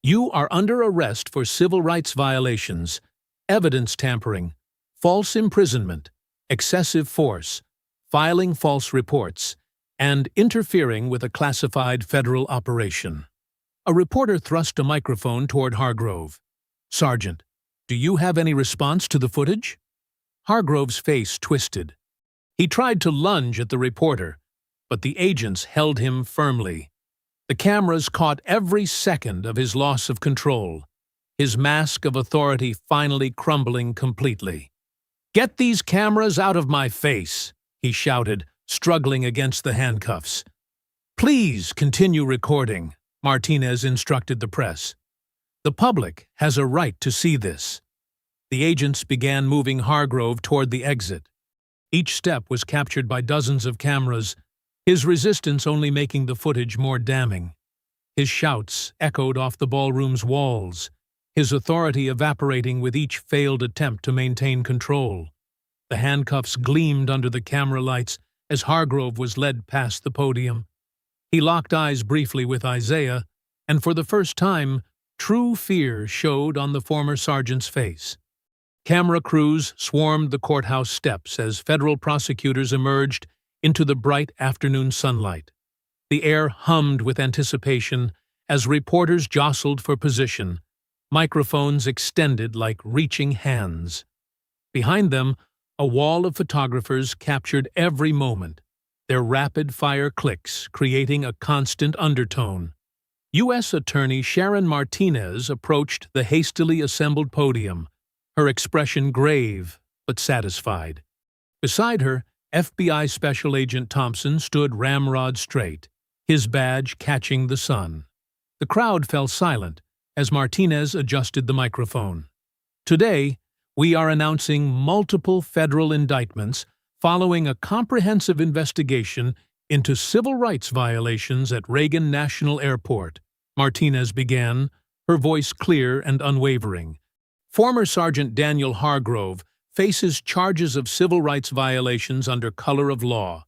"you are under arrest for civil rights violations, evidence tampering, false imprisonment, excessive force, filing false reports, and interfering with a classified federal operation." A reporter thrust a microphone toward Hargrove. "Sergeant, do you have any response to the footage?" Hargrove's face twisted. He tried to lunge at the reporter, but the agents held him firmly. The cameras caught every second of his loss of control, his mask of authority finally crumbling completely. "Get these cameras out of my face," he shouted, struggling against the handcuffs. "Please continue recording," Martinez instructed the press. "The public has a right to see this." The agents began moving Hargrove toward the exit. Each step was captured by dozens of cameras, his resistance only making the footage more damning. His shouts echoed off the ballroom's walls, his authority evaporating with each failed attempt to maintain control. The handcuffs gleamed under the camera lights as Hargrove was led past the podium. He locked eyes briefly with Isaiah, and for the first time, true fear showed on the former sergeant's face. Camera crews swarmed the courthouse steps as federal prosecutors emerged into the bright afternoon sunlight. The air hummed with anticipation as reporters jostled for position, microphones extended like reaching hands. Behind them, a wall of photographers captured every moment, their rapid-fire clicks creating a constant undertone. U.S. Attorney Sharon Martinez approached the hastily assembled podium, her expression grave but satisfied. Beside her, FBI Special Agent Thompson stood ramrod straight, his badge catching the sun. The crowd fell silent as Martinez adjusted the microphone. Today, we are announcing multiple federal indictments following a comprehensive investigation into civil rights violations at Reagan National Airport, Martinez began, her voice clear and unwavering. Former Sergeant Daniel Hargrove faces charges of civil rights violations under color of law,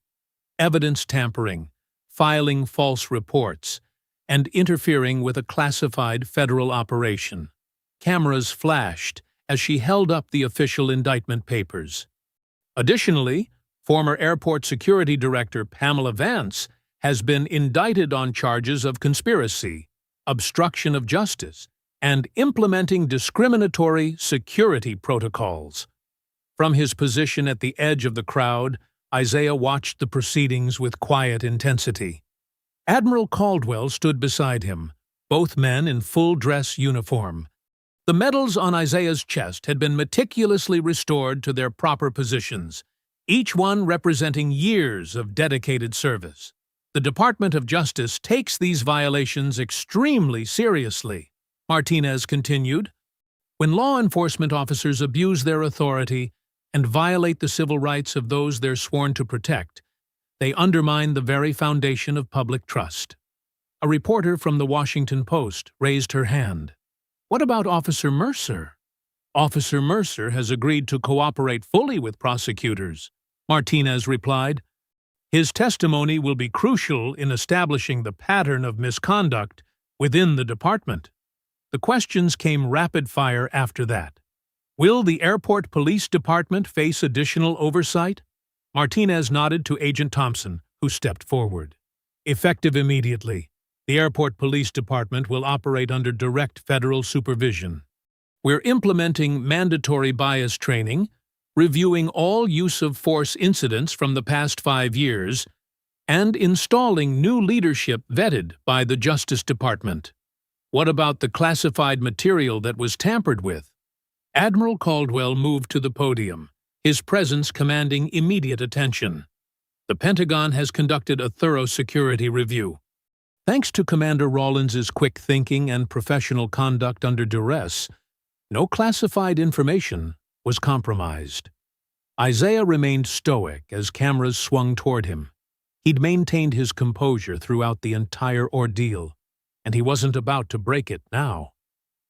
evidence tampering, filing false reports, and interfering with a classified federal operation. Cameras flashed as she held up the official indictment papers. Additionally, former Airport Security Director Pamela Vance has been indicted on charges of conspiracy, obstruction of justice, and implementing discriminatory security protocols. From his position at the edge of the crowd, Isaiah watched the proceedings with quiet intensity. Admiral Caldwell stood beside him, both men in full-dress uniform. The medals on Isaiah's chest had been meticulously restored to their proper positions, each one representing years of dedicated service. The Department of Justice takes these violations extremely seriously, Martinez continued. When law enforcement officers abuse their authority and violate the civil rights of those they're sworn to protect, they undermine the very foundation of public trust. A reporter from the Washington Post raised her hand. What about Officer Mercer? Officer Mercer has agreed to cooperate fully with prosecutors, Martinez replied. His testimony will be crucial in establishing the pattern of misconduct within the department. The questions came rapid-fire after that. Will the Airport Police Department face additional oversight? Martinez nodded to Agent Thompson, who stepped forward. Effective immediately, the Airport Police Department will operate under direct federal supervision. We're implementing mandatory bias training, reviewing all use-of-force incidents from the past 5 years, and installing new leadership vetted by the Justice Department. What about the classified material that was tampered with? Admiral Caldwell moved to the podium, his presence commanding immediate attention. The Pentagon has conducted a thorough security review. Thanks to Commander Rollins' quick thinking and professional conduct under duress, no classified information was compromised. Isaiah remained stoic as cameras swung toward him. He'd maintained his composure throughout the entire ordeal, and he wasn't about to break it now.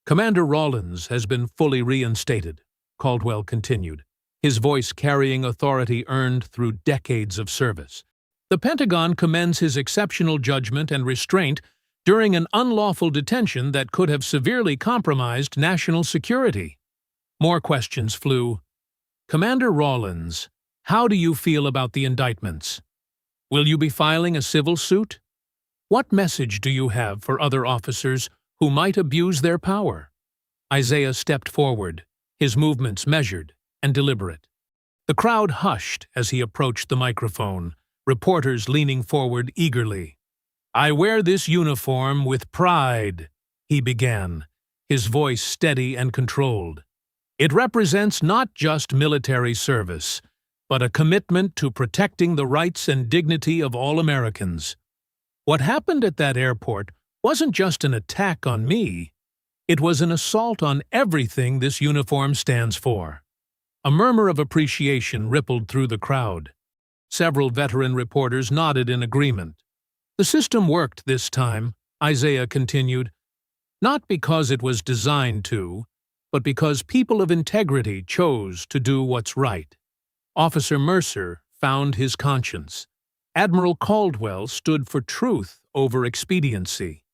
Commander Rollins has been fully reinstated, Caldwell continued, his voice carrying authority earned through decades of service. The Pentagon commends his exceptional judgment and restraint during an unlawful detention that could have severely compromised national security. More questions flew. Commander Rollins, how do you feel about the indictments? Will you be filing a civil suit? What message do you have for other officers who might abuse their power? Isaiah stepped forward, his movements measured and deliberate. The crowd hushed as he approached the microphone, reporters leaning forward eagerly. I wear this uniform with pride, he began, his voice steady and controlled. It represents not just military service, but a commitment to protecting the rights and dignity of all Americans. What happened at that airport wasn't just an attack on me. It was an assault on everything this uniform stands for. A murmur of appreciation rippled through the crowd. Several veteran reporters nodded in agreement. The system worked this time, Isaiah continued, not because it was designed to, but because people of integrity chose to do what's right. Officer Mercer found his conscience. Admiral Caldwell stood for truth over expediency.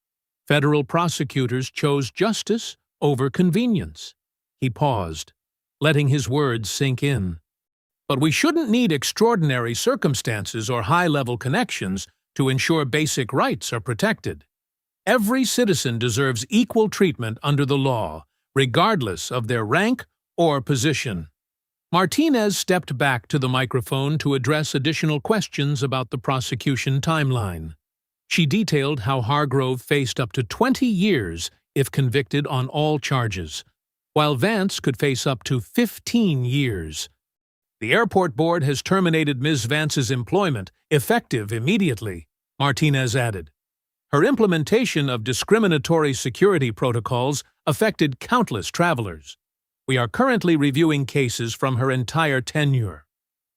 Federal prosecutors chose justice over convenience. He paused, letting his words sink in. But we shouldn't need extraordinary circumstances or high-level connections to ensure basic rights are protected. Every citizen deserves equal treatment under the law, regardless of their rank or position. Martinez stepped back to the microphone to address additional questions about the prosecution timeline. She detailed how Hargrove faced up to 20 years if convicted on all charges, while Vance could face up to 15 years. The airport board has terminated Ms. Vance's employment, effective immediately, Martinez added. Her implementation of discriminatory security protocols affected countless travelers. We are currently reviewing cases from her entire tenure.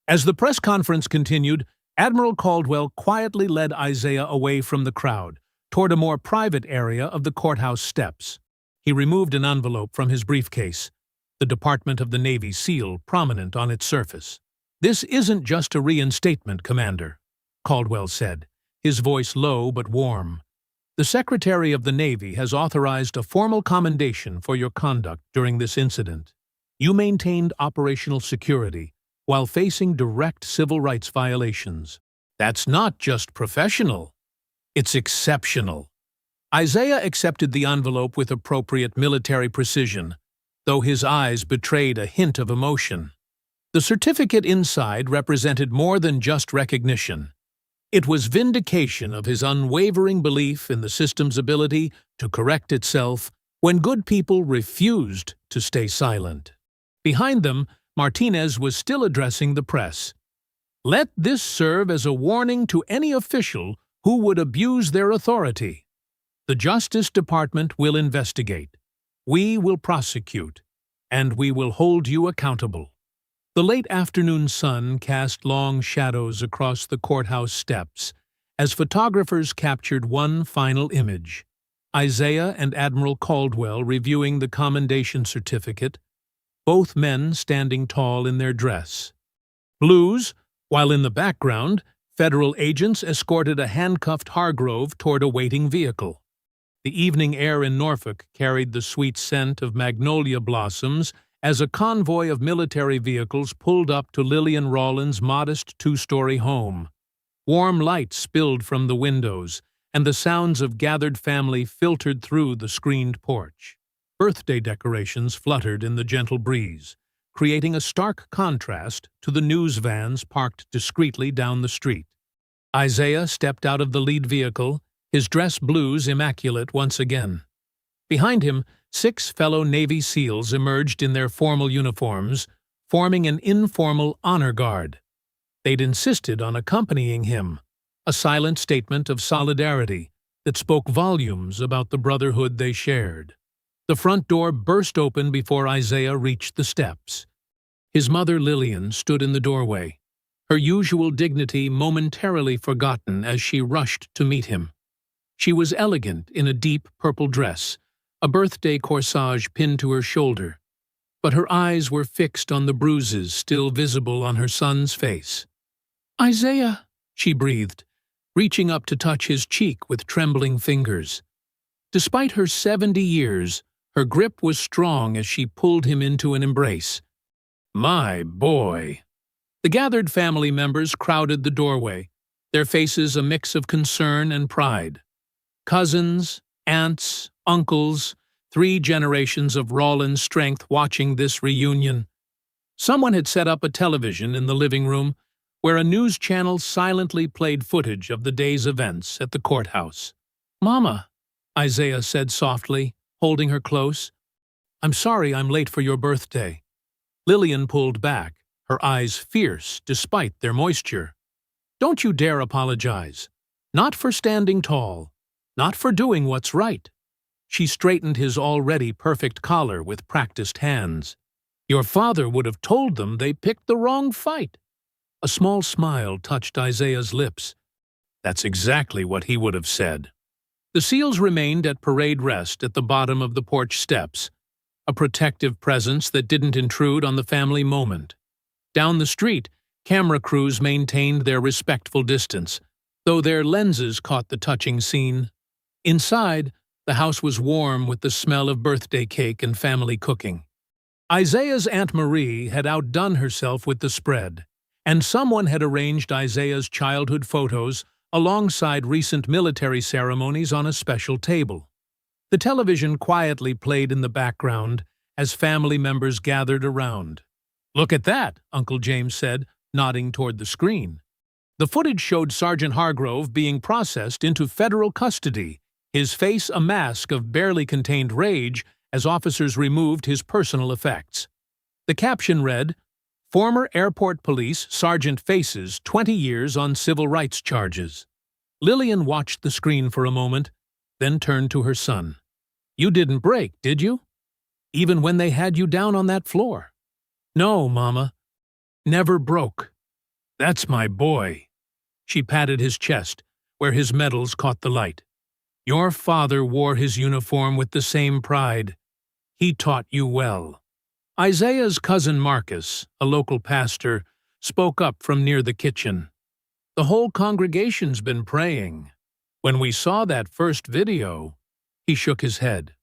As the press conference continued, Admiral Caldwell quietly led Isaiah away from the crowd, toward a more private area of the courthouse steps. He removed an envelope from his briefcase, the Department of the Navy seal prominent on its surface. "This isn't just a reinstatement, Commander," Caldwell said, his voice low but warm. "The Secretary of the Navy has authorized a formal commendation for your conduct during this incident. You maintained operational security while facing direct civil rights violations. That's not just professional. It's exceptional." Isaiah accepted the envelope with appropriate military precision, though his eyes betrayed a hint of emotion. The certificate inside represented more than just recognition. It was vindication of his unwavering belief in the system's ability to correct itself when good people refused to stay silent. Behind them, Martinez was still addressing the press. "Let this serve as a warning to any official who would abuse their authority. The Justice Department will investigate. We will prosecute, and we will hold you accountable." The late afternoon sun cast long shadows across the courthouse steps as photographers captured one final image: Isaiah and Admiral Caldwell reviewing the commendation certificate, both men standing tall in their dress. Blues, while in the background, federal agents escorted a handcuffed Hargrove toward a waiting vehicle. The evening air in Norfolk carried the sweet scent of magnolia blossoms as a convoy of military vehicles pulled up to Lillian Rollins' modest two-story home. Warm light spilled from the windows, and the sounds of gathered family filtered through the screened porch. Birthday decorations fluttered in the gentle breeze, creating a stark contrast to the news vans parked discreetly down the street. Isaiah stepped out of the lead vehicle, his dress blues immaculate once again. Behind him, 6 fellow Navy SEALs emerged in their formal uniforms, forming an informal honor guard. They'd insisted on accompanying him, a silent statement of solidarity that spoke volumes about the brotherhood they shared. The front door burst open before Isaiah reached the steps. His mother, Lillian, stood in the doorway, her usual dignity momentarily forgotten as she rushed to meet him. She was elegant in a deep purple dress, a birthday corsage pinned to her shoulder, but her eyes were fixed on the bruises still visible on her son's face. "Isaiah," she breathed, reaching up to touch his cheek with trembling fingers. Despite her 70 years, her grip was strong as she pulled him into an embrace. "My boy." The gathered family members crowded the doorway, their faces a mix of concern and pride. Cousins, aunts, uncles, 3 generations of Rollins strength watching this reunion. Someone had set up a television in the living room, where a news channel silently played footage of the day's events at the courthouse. "Mama," Isaiah said softly, holding her close. "I'm sorry I'm late for your birthday." Lillian pulled back, her eyes fierce despite their moisture. "Don't you dare apologize. Not for standing tall. Not for doing what's right." She straightened his already perfect collar with practiced hands. "Your father would have told them they picked the wrong fight." A small smile touched Isaiah's lips. That's exactly what he would have said. The SEALs remained at parade rest at the bottom of the porch steps, a protective presence that didn't intrude on the family moment. Down the street, camera crews maintained their respectful distance, though their lenses caught the touching scene. Inside, the house was warm with the smell of birthday cake and family cooking. Isaiah's Aunt Marie had outdone herself with the spread, and someone had arranged Isaiah's childhood photos alongside recent military ceremonies on a special table. The television quietly played in the background as family members gathered around. "Look at that," Uncle James said, nodding toward the screen. The footage showed Sergeant Hargrove being processed into federal custody, his face a mask of barely contained rage as officers removed his personal effects. The caption read, "Former Airport Police Sergeant faces 20 years on civil rights charges." Lillian watched the screen for a moment, then turned to her son. "You didn't break, did you? Even when they had you down on that floor?" "No, Mama. Never broke." "That's my boy." She patted his chest, where his medals caught the light. "Your father wore his uniform with the same pride. He taught you well." Isaiah's cousin Marcus, a local pastor, spoke up from near the kitchen. "The whole congregation's been praying. When we saw that first video," he shook his head.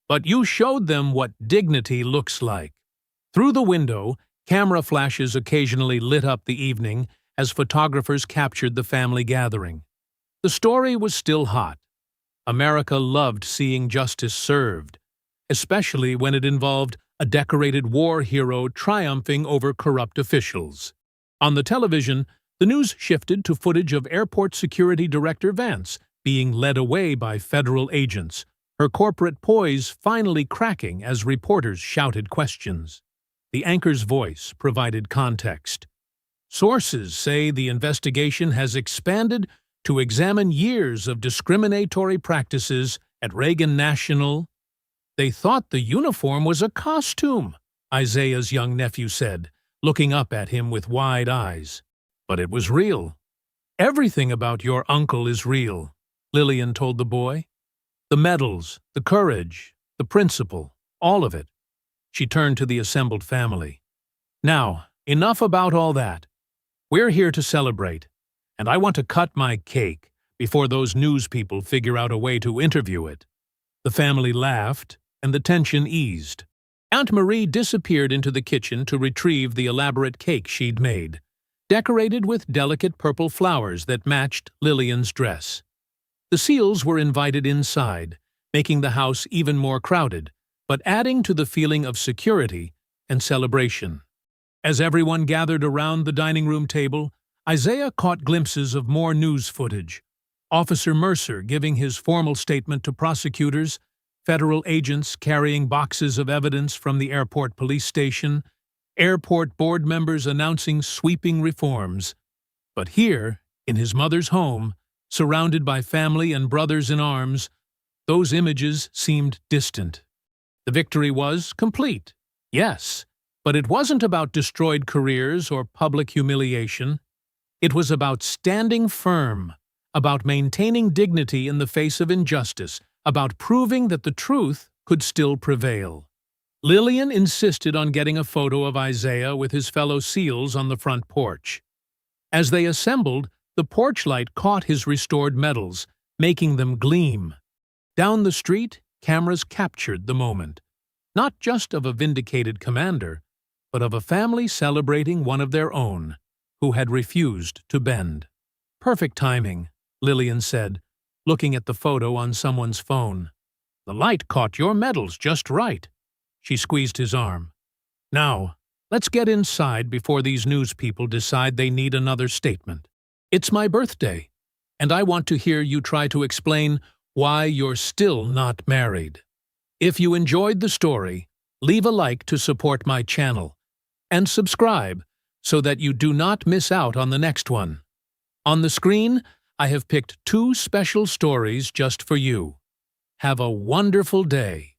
"But you showed them what dignity looks like." Through the window, camera flashes occasionally lit up the evening as photographers captured the family gathering. The story was still hot. America loved seeing justice served, especially when it involved a decorated war hero triumphing over corrupt officials. On the television, the news shifted to footage of Airport Security Director Vance being led away by federal agents, her corporate poise finally cracking as reporters shouted questions. The anchor's voice provided context. Sources say the investigation has expanded to examine years of discriminatory practices at Reagan National. "They thought the uniform was a costume," Isaiah's young nephew said, looking up at him with wide eyes. "But it was real." "Everything about your uncle is real," Lillian told the boy. "The medals, the courage, the principle, all of it." She turned to the assembled family. "Now, enough about all that. We're here to celebrate, and I want to cut my cake before those news people figure out a way to interview it." The family laughed, and the tension eased. Aunt Marie disappeared into the kitchen to retrieve the elaborate cake she'd made, decorated with delicate purple flowers that matched Lillian's dress. The Seals were invited inside, making the house even more crowded, but adding to the feeling of security and celebration. As everyone gathered around the dining room table, Isaiah caught glimpses of more news footage. Officer Mercer giving his formal statement to prosecutors, federal agents carrying boxes of evidence from the airport police station, airport board members announcing sweeping reforms. But here, in his mother's home, surrounded by family and brothers in arms, those images seemed distant. The victory was complete, yes, but it wasn't about destroyed careers or public humiliation. It was about standing firm, about maintaining dignity in the face of injustice, about proving that the truth could still prevail. Lillian insisted on getting a photo of Isaiah with his fellow SEALs on the front porch. As they assembled, the porch light caught his restored medals, making them gleam. Down the street, cameras captured the moment, not just of a vindicated commander, but of a family celebrating one of their own, who had refused to bend. "Perfect timing," Lillian said, looking at the photo on someone's phone. "The light caught your medals just right." She squeezed his arm. "Now, let's get inside before these news people decide they need another statement. It's my birthday, and I want to hear you try to explain why you're still not married." If you enjoyed the story, leave a like to support my channel, and subscribe so that you do not miss out on the next one. On the screen, I have picked 2 special stories just for you. Have a wonderful day.